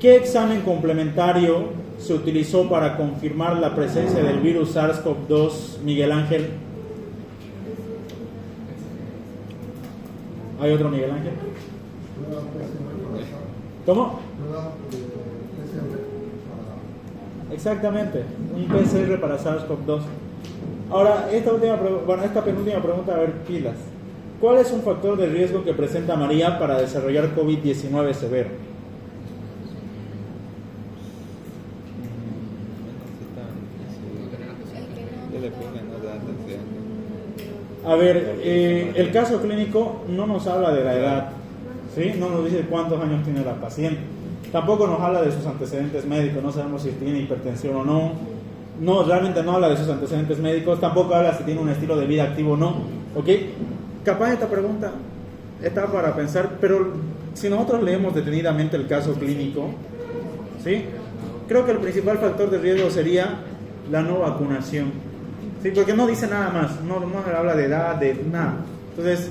¿Qué examen complementario se utilizó para confirmar la presencia del virus SARS-CoV-2, Miguel Ángel? ¿Hay otro Miguel Ángel? ¿Cómo? Exactamente, un PCR para SARS-CoV-2. Ahora, esta penúltima pregunta, a ver, pilas. ¿Cuál es un factor de riesgo que presenta María para desarrollar COVID-19 severo? A ver, el caso clínico no nos habla de la edad, ¿sí? No nos dice cuántos años tiene la paciente. Tampoco nos habla de sus antecedentes médicos, no sabemos si tiene hipertensión o no. No, realmente no habla de sus antecedentes médicos, tampoco habla si tiene un estilo de vida activo o no, ¿ok? Capaz esta pregunta está para pensar, pero si nosotros leemos detenidamente el caso clínico, ¿sí? Creo que el principal factor de riesgo sería la no vacunación, ¿sí? Porque no dice nada más, no habla de edad, de nada. Entonces,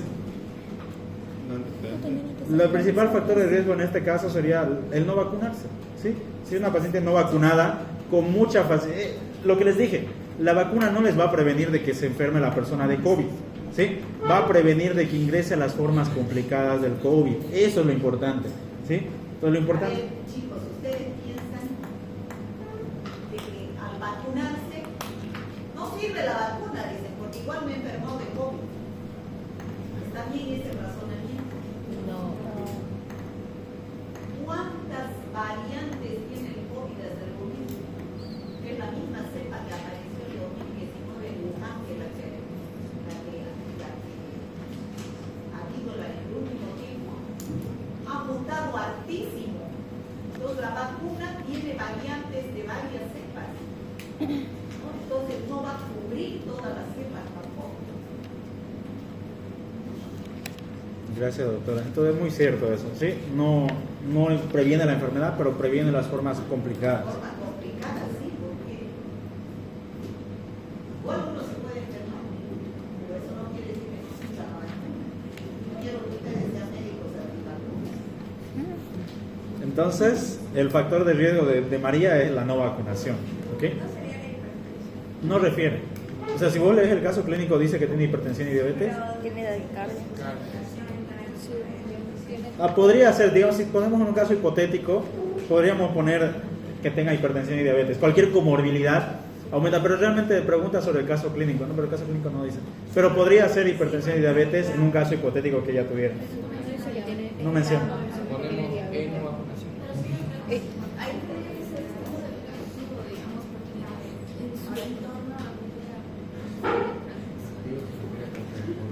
el principal factor de riesgo en este caso sería el no vacunarse, ¿sí? Si una paciente no vacunada, con mucha facilidad, lo que les dije, la vacuna no les va a prevenir de que se enferme la persona de COVID, ¿sí? Va a prevenir de que ingrese a las formas complicadas del COVID. Eso es lo importante, ¿sí? Entonces lo importante... A ver, chicos, ¿ustedes piensan de que al vacunarse no sirve la vacuna? Dicen, porque igual me enfermó de COVID. ¿Está bien ese razonamiento? No. ¿Cuántas variantes tiene el COVID desde el comienzo? Que es la misma cepa que apareció en 2019 en Wuhan, que la que en el último tiempo ha mutado altísimo. Entonces la vacuna tiene variantes de Entonces no va a cubrir todas las cepas tampoco. Gracias, doctora. Entonces es muy cierto eso, ¿sí? No previene la enfermedad, pero previene las formas complicadas. Forma complicada, sí, porque igual uno se puede enfermar, pero eso no quiere decir que no sirva a la vacuna. No quiero que ustedes sean médicos de vacunas. Entonces, el factor de riesgo de María es la no vacunación, ¿ok? No refiere. O sea, si vos lees el caso clínico, dice que tiene hipertensión y diabetes. Tiene taquicardia. Podría ser, digamos, si ponemos un caso hipotético, podríamos poner que tenga hipertensión y diabetes. Cualquier comorbilidad aumenta, pero realmente pregunta sobre el caso clínico, ¿no? Pero el caso clínico no dice. Pero podría ser hipertensión y diabetes en un caso hipotético que ella tuviera. No menciona. Ponemos en vacunación. Hay que ser agresivo, digamos, porque en su entorno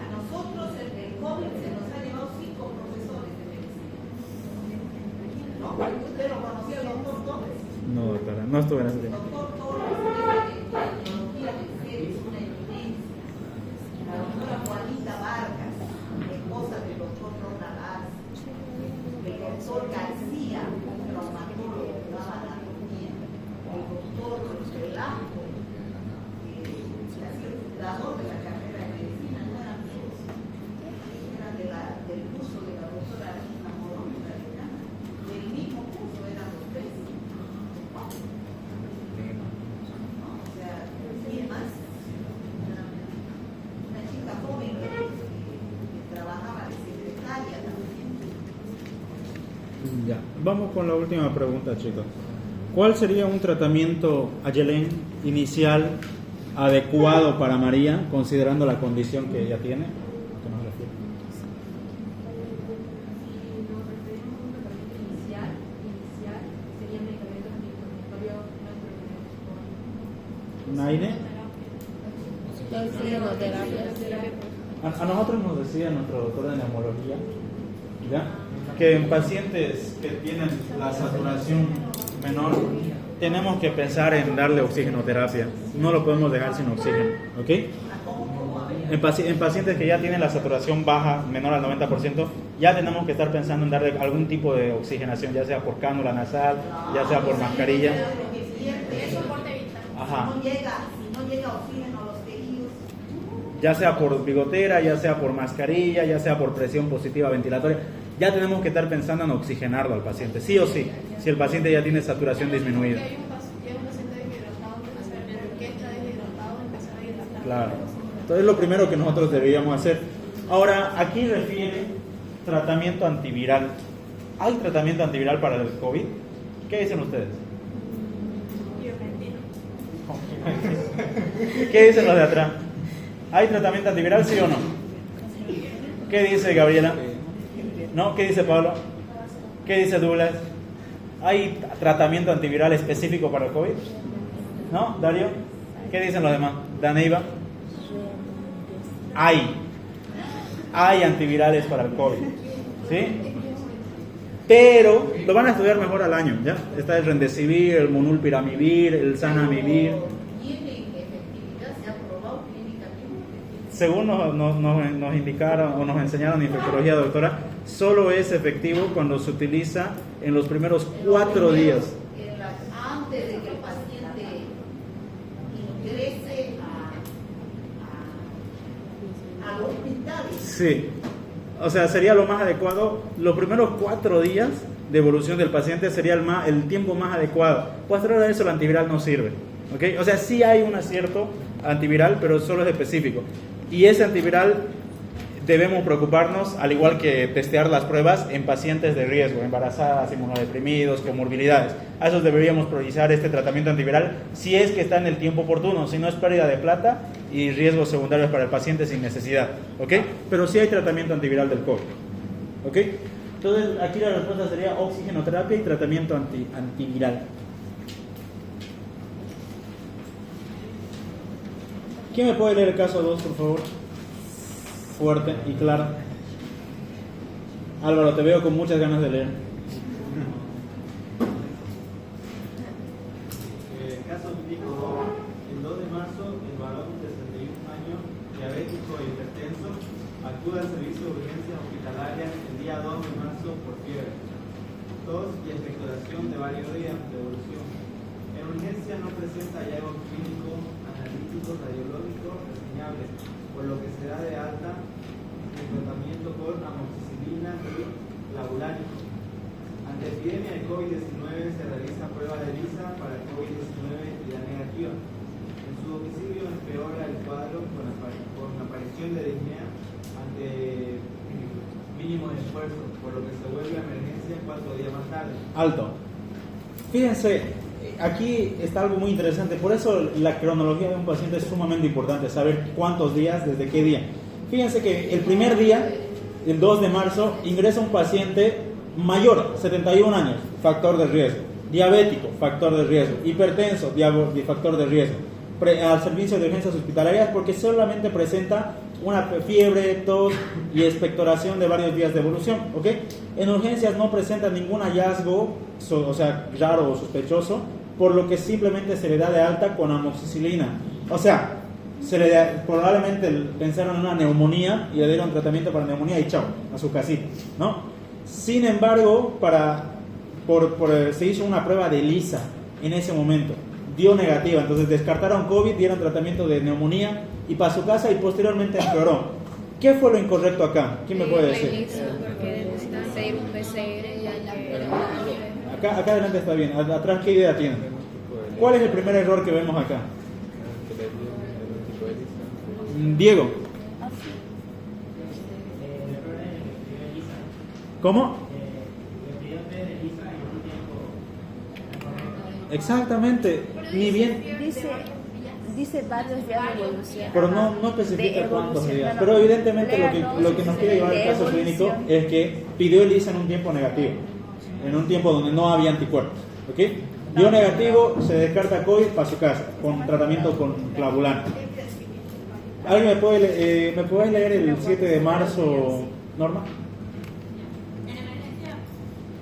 A nosotros el COVID se nos ha llevado 5 profesores de medicina. No, usted lo conoció, el doctor Torres. No, doctora, no estuve en ese El tema. doctor Torres de epidemiología del CER es una eminencia. La doctora Juanita Vargas, esposa del doctor Ronald Arce. El doctor García, traumatólogo que daba anatomía. El doctor Velasco, que ha sido fundador de la carrera de medicina, no eran todos. Eran del curso de la doctora Regina Morón, italiana. Del mismo curso eran los tres. ¿No? O sea, ¿quién más? Una chica joven que trabajaba de secretaria también. Ya, vamos con la última pregunta, chicos. ¿Cuál sería un tratamiento Ayelén inicial adecuado para María, considerando la condición que ella tiene? ¿A qué nos refiere? Si nos referimos a un tratamiento inicial sería medicamento antiinflamatorio no ¿Naine? Terapia. A nosotros nos decía nuestro doctor de neumología, ¿ya?, que en pacientes que tienen la saturación menor tenemos que pensar en darle oxigenoterapia. No lo podemos dejar sin oxígeno, ¿ok? En pacientes que ya tienen la saturación baja, menor al 90%, ya tenemos que estar pensando en darle algún tipo de oxigenación, ya sea por cánula nasal, ya sea por mascarilla. Ajá. Si no llega oxígeno a los tejidos, Ya sea por bigotera, ya sea por mascarilla, ya sea por presión positiva ventilatoria, ya tenemos que estar pensando en oxigenarlo al paciente, sí o sí, si el paciente ya tiene saturación disminuida. hay un paciente deshidratado, ¿por qué está deshidratado? Empezar a hidratar. Claro. Entonces es lo primero que nosotros deberíamos hacer. Ahora, aquí refiere tratamiento antiviral. ¿Hay tratamiento antiviral para el COVID? ¿Qué dicen ustedes? ¿Qué dicen los de atrás? ¿Hay tratamiento antiviral, sí o no? ¿Qué dice Gabriela? ¿No? ¿Qué dice Pablo? ¿Qué dice Douglas? ¿Hay tratamiento antiviral específico para el COVID? ¿No? ¿Dario? ¿Qué dicen los demás? ¿Daneiva? Hay antivirales para el COVID, ¿sí? Pero lo van a estudiar mejor al año, ¿ya? Está el Remdesivir, el Molnupiravir, el Zanamivir. ¿tiene efectividad? ¿Se ha probado clínicamente? Según nos indicaron o nos enseñaron en infectología, doctora, solo es efectivo cuando se utiliza en los primeros 4 días. Antes de que el paciente ingrese al hospital. Sí, o sea, sería lo más adecuado. Los primeros 4 días de evolución del paciente sería el tiempo más adecuado. Posterior a eso el antiviral no sirve, ¿ok? O sea, sí hay un acierto antiviral, pero solo es específico. Y ese antiviral debemos preocuparnos, al igual que testear las pruebas en pacientes de riesgo, embarazadas, inmunodeprimidos, comorbilidades. A esos deberíamos priorizar este tratamiento antiviral si es que está en el tiempo oportuno, si no es pérdida de plata y riesgos secundarios para el paciente sin necesidad, ¿ok? Pero sí hay tratamiento antiviral del COVID, ¿ok? Entonces aquí la respuesta sería oxigenoterapia y tratamiento antiviral. ¿Quién me puede leer el caso 2, por favor? Fuerte y claro. Álvaro, te veo con muchas ganas de leer. Caso típico 2 de marzo, el varón de 61 años, diabético e hipertenso, acude al servicio de urgencias hospitalarias el día 2 de marzo por fiebre, tos y expectoración de varios días de evolución. En urgencia no presenta hallazgos clínicos, analíticos, radiológicos reseñables, por lo que se da de alta el tratamiento con amoxicilina y clavulánico. Ante epidemia de COVID-19 se realiza prueba de ELISA para el COVID-19 y da negativa. En su domicilio empeora el cuadro con aparición de disnea ante mínimo de esfuerzo, por lo que se vuelve a emergencia 4 días más tarde. Alto. Fíjense, aquí está algo muy interesante. Por eso la cronología de un paciente es sumamente importante, saber cuántos días, desde qué día. Fíjense que el primer día, el 2 de marzo, ingresa un paciente mayor, 71 años, factor de riesgo, diabético, factor de riesgo, hipertenso, factor de riesgo, al servicio de urgencias hospitalarias porque solamente presenta una fiebre, tos y expectoración de varios días de evolución, ¿ok? En urgencias no presenta ningún hallazgo, o sea, raro o sospechoso, por lo que simplemente se le da de alta con amoxicilina. O sea, probablemente pensaron en una neumonía y le dieron tratamiento para neumonía y chao, a su casita, ¿no? Sin embargo, se hizo una prueba de ELISA en ese momento, dio negativa, entonces descartaron COVID, dieron tratamiento de neumonía y para su casa y posteriormente empeoró. ¿Qué fue lo incorrecto acá? ¿Quién me puede decir? Porque necesitan hacer un PCR Acá adelante está bien, atrás ¿qué idea tienen? ¿Cuál es el primer error que vemos acá? Diego. ¿Cómo? Exactamente, ni bien. Dice varios días de evolución. Pero no especifica cuántos días. No, Pero evidentemente no, lo que nos quiere llevar al caso clínico es que pidió ELISA en un tiempo negativo, en un tiempo donde no había anticuerpos. ¿Ok? Dio negativo, se descarta COVID para su casa, con tratamiento con clavulano. ¿Alguien me puede leer el 7 de marzo, Norma? En emergencia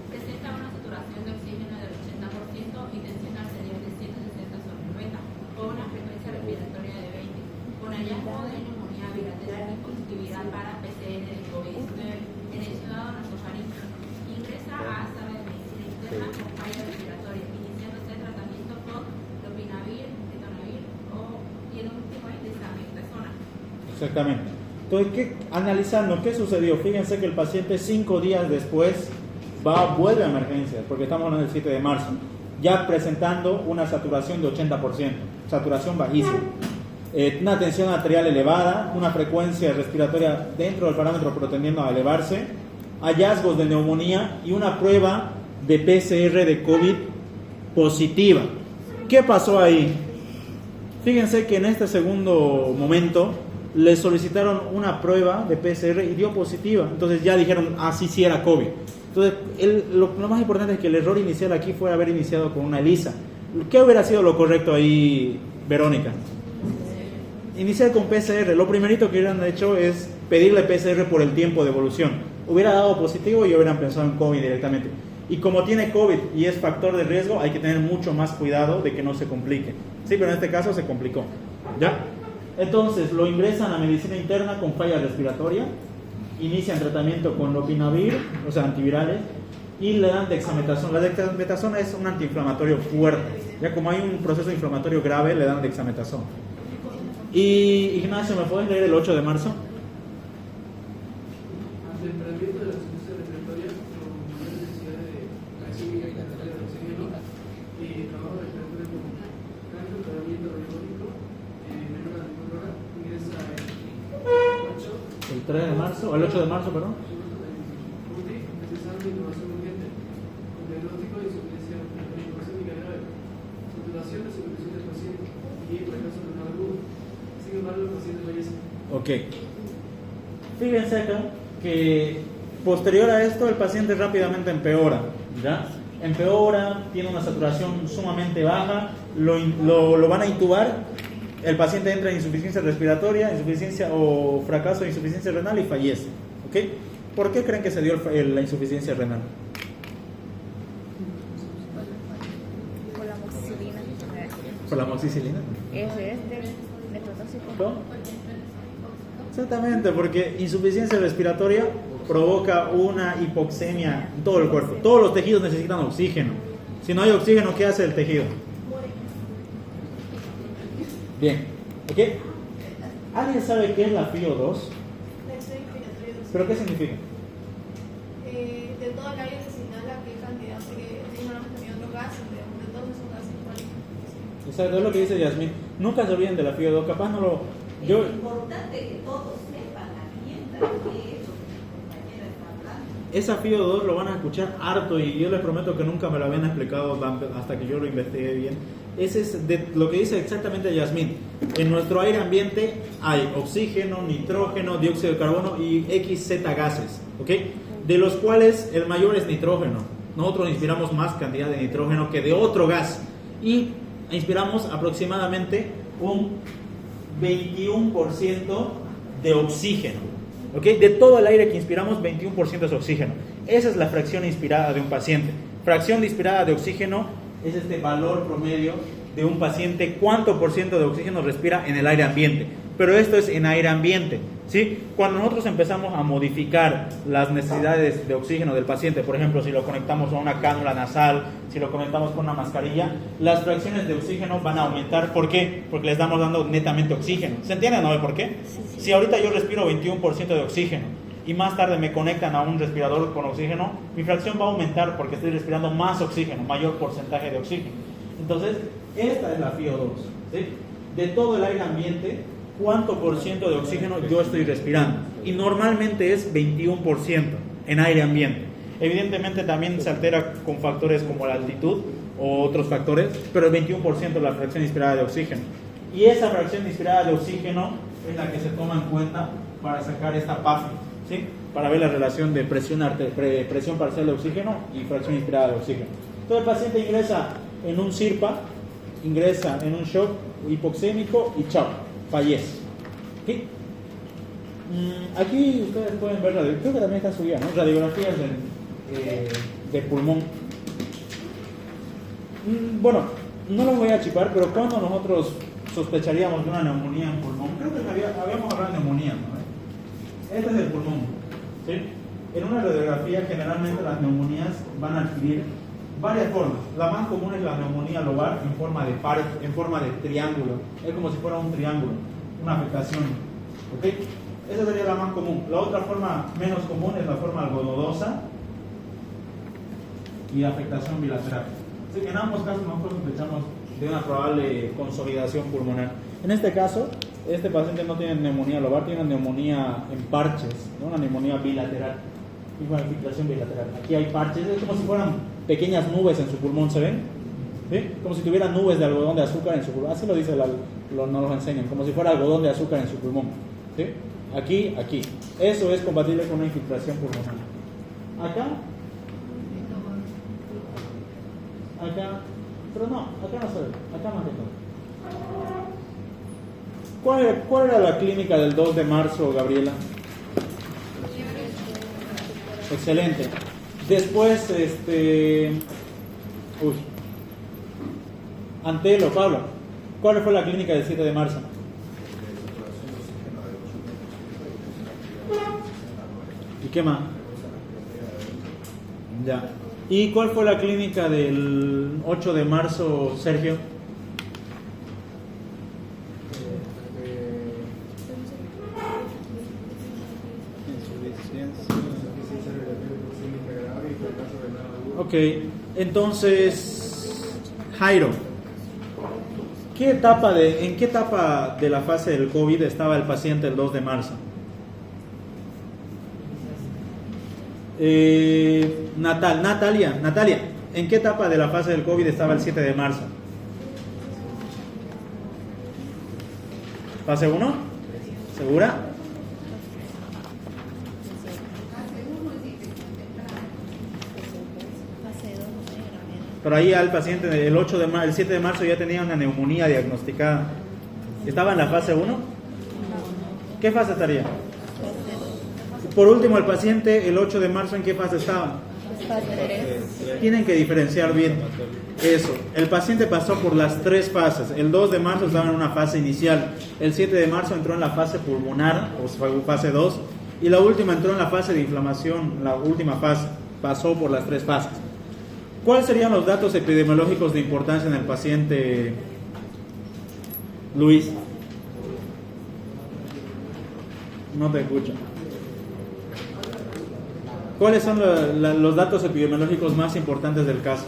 presenta una saturación de oxígeno del 80% y tensión arterial de 160 sobre 90, con una frecuencia respiratoria de 20, con hallazgo de neumonía bilateral y positividad para PCR de COVID-19 en el ciudadano nasofaríngeo. Ingresa a sala de medicina interna con falla respiratoria, iniciándose tratamiento con lopinavir, ritonavir y el último es dexametasona. Exactamente. Entonces, analizando qué sucedió, fíjense que el paciente 5 días después vuelve a emergencias, porque estamos hablando del 7 de marzo, ya presentando una saturación de 80%, saturación bajísima, una tensión arterial elevada, una frecuencia respiratoria dentro del parámetro pero tendiendo a elevarse, hallazgos de neumonía y una prueba de PCR de COVID positiva. ¿Qué pasó ahí? Fíjense que en este segundo momento le solicitaron una prueba de PCR y dio positiva. Entonces ya dijeron, sí era COVID. Entonces lo más importante es que el error inicial aquí fue haber iniciado con una ELISA. ¿Qué hubiera sido lo correcto ahí, Verónica? Iniciar con PCR. Lo primerito que hubieran hecho es pedirle PCR por el tiempo de evolución. Hubiera dado positivo y hubieran pensado en COVID directamente. Y como tiene COVID y es factor de riesgo, hay que tener mucho más cuidado de que no se complique. Sí, pero en este caso se complicó. ¿Ya? Entonces lo ingresan a medicina interna con falla respiratoria, inician tratamiento con lopinavir, o sea, antivirales, y le dan dexametasona. La dexametasona es un antiinflamatorio fuerte. Ya como hay un proceso inflamatorio grave, le dan dexametasona. Y Ignacio, ¿me puedes leer el 8 de marzo? Ante el tratamiento de la insuficiencia respiratoria con mayor necesidad de oxígeno y trabajo respiratorio con cambio de tratamiento radiológico menor a 24 horas, ingresa el 3 de marzo, o el 8 de marzo, perdón. UTI, necesario de intubación urgente, con diagnóstico de insuficiencia respiratoria grave, saturación de supervisión del paciente y fracaso renal agudo. Sin embargo, el paciente fallece. Ok. Fíjense acá que posterior a esto el paciente rápidamente empeora, ¿ya? Empeora, tiene una saturación sumamente baja, lo van a intubar, el paciente entra en insuficiencia respiratoria, insuficiencia o fracaso de insuficiencia renal y fallece, ¿ok? ¿Por qué creen que se dio la insuficiencia renal? Por la amoxicilina. Por la amoxicilina. Es nefrotóxico. ¿Cómo? Exactamente, porque insuficiencia respiratoria provoca una hipoxemia en todo el cuerpo. Todos los tejidos necesitan oxígeno. Si no hay oxígeno, ¿qué hace el tejido? Bien, ¿ok? ¿Alguien sabe qué es la FiO2? ¿Pero qué significa? De todo el aire se inhala qué cantidad, porque inhalamos también otros gases, de todos esos gases. Exacto, es lo que dice Yasmín. Nunca se olviden de la FiO2, capaz no lo... Es importante que todos sepan a quién qué es lo que mi compañera está hablando. Esa FiO2 lo van a escuchar harto y yo les prometo que nunca me lo habían explicado hasta que yo lo investigué bien. Ese es de lo que dice exactamente Yasmín. En nuestro aire ambiente hay oxígeno, nitrógeno, dióxido de carbono y XZ gases, ¿ok? De los cuales el mayor es nitrógeno. Nosotros inspiramos más cantidad de nitrógeno que de otro gas y inspiramos aproximadamente un 21% de oxígeno, ¿ok? De todo el aire que inspiramos, 21% es oxígeno. Esa es la fracción inspirada de un paciente. Fracción inspirada de oxígeno es este valor promedio de un paciente, cuánto por ciento de oxígeno respira en el aire ambiente. Pero esto es en aire ambiente, ¿sí? Cuando nosotros empezamos a modificar las necesidades de oxígeno del paciente, por ejemplo, si lo conectamos a una cánula nasal, si lo conectamos con una mascarilla, las fracciones de oxígeno van a aumentar. ¿Por qué? Porque le estamos dando netamente oxígeno. ¿Se entiende, no? ¿Por qué? Si ahorita yo respiro 21% de oxígeno y más tarde me conectan a un respirador con oxígeno, mi fracción va a aumentar porque estoy respirando más oxígeno, mayor porcentaje de oxígeno. Entonces, esta es la FiO2, ¿sí? De todo el aire ambiente, ¿cuánto por ciento de oxígeno yo estoy respirando? Y normalmente es 21% en aire ambiente. Evidentemente también se altera con factores como la altitud o otros factores, pero el 21% es la fracción inspirada de oxígeno. Y esa fracción inspirada de oxígeno es la que se toma en cuenta para sacar esta PAFI, ¿sí? Para ver la relación de presión parcial de oxígeno y fracción inspirada de oxígeno. Entonces el paciente ingresa en un CIRPA, ingresa en un shock hipoxémico y chao, fallece. ¿Sí? Aquí ustedes pueden ver, creo que también está subida, ¿no? Radiografías de pulmón. Bueno, no los voy a chipar, pero cuando nosotros sospecharíamos de una neumonía en pulmón, creo que habíamos hablado de neumonía, ¿no? Este es el pulmón, ¿sí? En una radiografía generalmente las neumonías van a adquirir varias formas. La más común es la neumonía lobar en forma de triángulo. Es como si fuera un triángulo, una afectación, ¿ok? Esa sería la más común. La otra forma menos común es la forma algodosa y afectación bilateral. Así que en ambos casos nosotros sospechamos de una probable consolidación pulmonar. En este caso, este paciente no tiene neumonía lobar, tiene una neumonía en parches, ¿no? Una neumonía bilateral, una infiltración bilateral. Aquí hay parches, es como si fueran pequeñas nubes en su pulmón, ¿se ven? ¿Sí? Como si tuviera nubes de algodón de azúcar en su pulmón. Así lo dice, no nos enseñan, como si fuera algodón de azúcar en su pulmón. ¿Sí? Aquí. Eso es compatible con una infiltración pulmonar. Acá, pero no, acá no se ve, acá más que todo. ¿Cuál era la clínica del 2 de marzo, Gabriela? Excelente. Después, Antelo, Pablo, ¿cuál fue la clínica del 7 de marzo? ¿Y qué más? Ya. ¿Y cuál fue la clínica del 8 de marzo, Sergio? Ok, entonces, Jairo, ¿en qué etapa de la fase del COVID estaba el paciente el 2 de marzo? Natalia, ¿en qué etapa de la fase del COVID estaba el 7 de marzo? ¿Fase 1? ¿Segura? Pero ahí al paciente el 7 de marzo ya tenía una neumonía diagnosticada. ¿Estaba en la fase 1? ¿Qué fase estaría? Por último, el paciente el 8 de marzo, ¿en qué fase estaba? Tienen que diferenciar bien eso. El paciente pasó por las 3 fases. El 2 de marzo estaba en una fase inicial. El 7 de marzo entró en la fase pulmonar, o fase 2. Y la última entró en la fase de inflamación, la última fase. Pasó por las 3 fases. ¿Cuáles serían los datos epidemiológicos de importancia en el paciente, Luis? No te escucho. ¿Cuáles son los datos epidemiológicos más importantes del caso?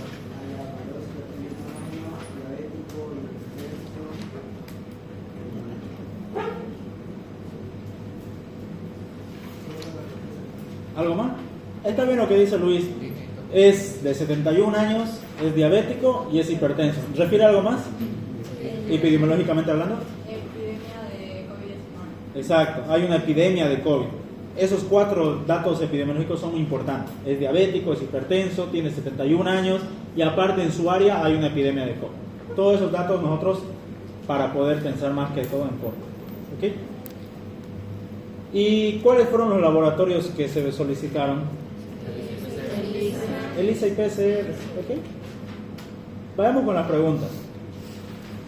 ¿Algo más? Está bien lo que dice Luis. Es de 71 años, es diabético y es hipertenso. ¿Refiere algo más? Epidemiológicamente hablando. Epidemia de COVID-19. Exacto, hay una epidemia de COVID. Esos 4 datos epidemiológicos son muy importantes. Es diabético, es hipertenso, tiene 71 años y aparte en su área hay una epidemia de COVID. Todos esos datos nosotros para poder pensar más que todo en COVID. ¿Ok? ¿Y cuáles fueron los laboratorios que se solicitaron? ELISA y PCR. ¿Ok? Vayamos con las preguntas.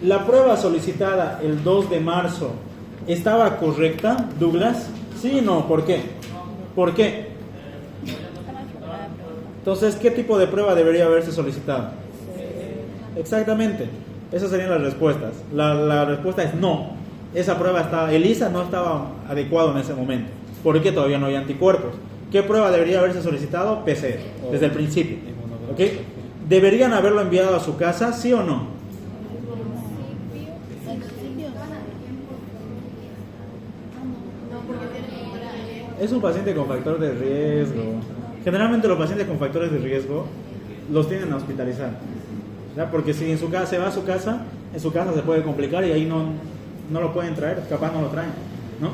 ¿La prueba solicitada el 2 de marzo estaba correcta, Douglas? ¿Sí o no? ¿Por qué? ¿Por qué? Entonces, ¿qué tipo de prueba debería haberse solicitado? Exactamente. Esas serían las respuestas. La respuesta es no. Esa prueba ELISA no estaba adecuado en ese momento. ¿Por qué? Todavía no hay anticuerpos. ¿Qué prueba debería haberse solicitado? PCR, desde el principio. ¿Ok? ¿Deberían haberlo enviado a su casa? ¿Sí o no? Es un paciente con factor de riesgo. Generalmente los pacientes con factores de riesgo los tienen a hospitalizar, ¿ya? Porque si en su casa se va a su casa, en su casa se puede complicar y ahí no lo pueden traer, capaz no lo traen, ¿no?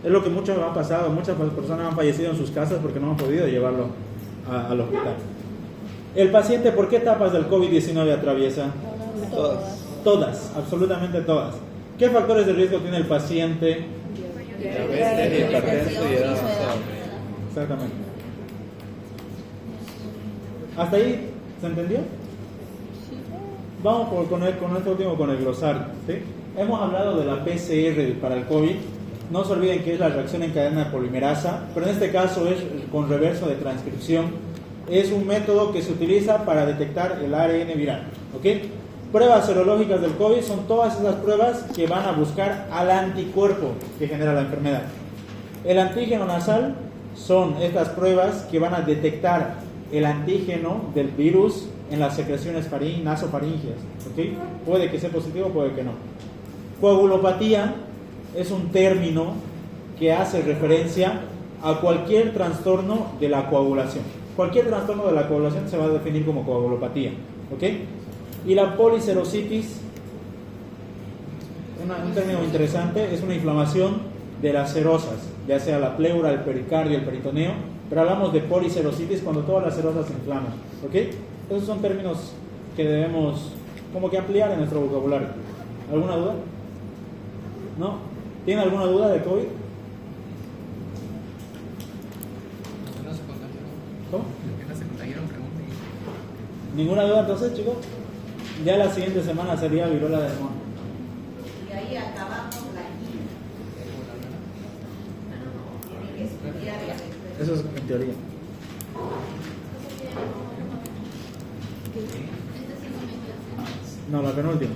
Es lo que mucho ha pasado, muchas personas han fallecido en sus casas porque no han podido llevarlo al hospital. El paciente, ¿por qué etapas del COVID-19 atraviesa? Todas, absolutamente todas. ¿Qué factores de riesgo tiene el paciente? Diabetes, hipertenso y edad avanzada. Exactamente. ¿Hasta ahí se entendió? Vamos con este último, con el glosario, ¿sí? Hemos hablado de la PCR para el COVID. No se olviden que es la reacción en cadena de polimerasa, pero en este caso es con reverso de transcripción. Es un método que se utiliza para detectar el ARN viral, ¿ok? Pruebas serológicas del COVID son todas esas pruebas que van a buscar al anticuerpo que genera la enfermedad. El antígeno nasal son estas pruebas que van a detectar el antígeno del virus en las secreciones nasofaringeas, ¿ok? Puede que sea positivo, puede que no. Coagulopatía es un término que hace referencia a cualquier trastorno de la coagulación. Cualquier trastorno de la coagulación se va a definir como coagulopatía, ¿ok? Y la policerositis, un término interesante, es una inflamación de las serosas, ya sea la pleura, el pericardio, el peritoneo, pero hablamos de policerositis cuando todas las serosas se inflaman, ¿ok? Esos son términos que debemos como que ampliar en nuestro vocabulario. ¿Alguna duda? ¿No? ¿Tienen alguna duda de COVID? No se contagiaron. ¿Cómo? No se contagiaron, pregunten. ¿Ninguna duda entonces, chicos? Ya la siguiente semana sería viruela del mono. Y ahí acabamos la guía. Tienen que estudiar la Eso es en teoría. No, la penúltima.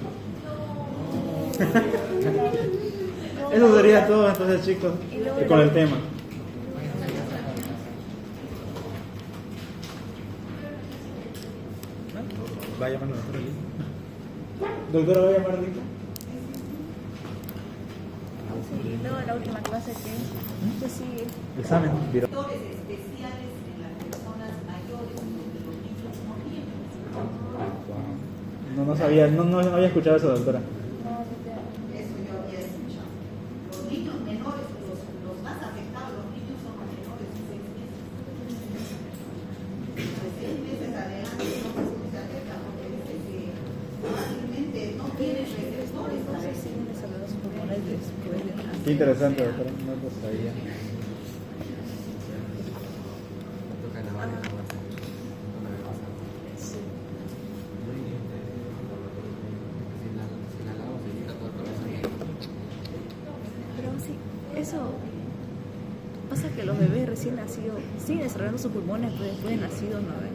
Eso sería todo entonces, chicos, con el tema. ¿Va a llamar la doctora Lisa? ¿Doctora va a llamar a Lisa? Sí, luego la última clase que sigue. Examen. sectores especiales en las personas mayores, donde los niños no tienen. No había escuchado eso, doctora. Eso yo había escuchado. Los niños menores, los más afectados, los niños son los menores de 6 meses. De 6 meses adelante no se afecta porque dice que fácilmente no tienen receptores para eso. Qué interesante, doctora. No lo sabía. eso pasa que los bebés recién nacidos siguen desarrollando sus pulmones después de nacidos, ¿no?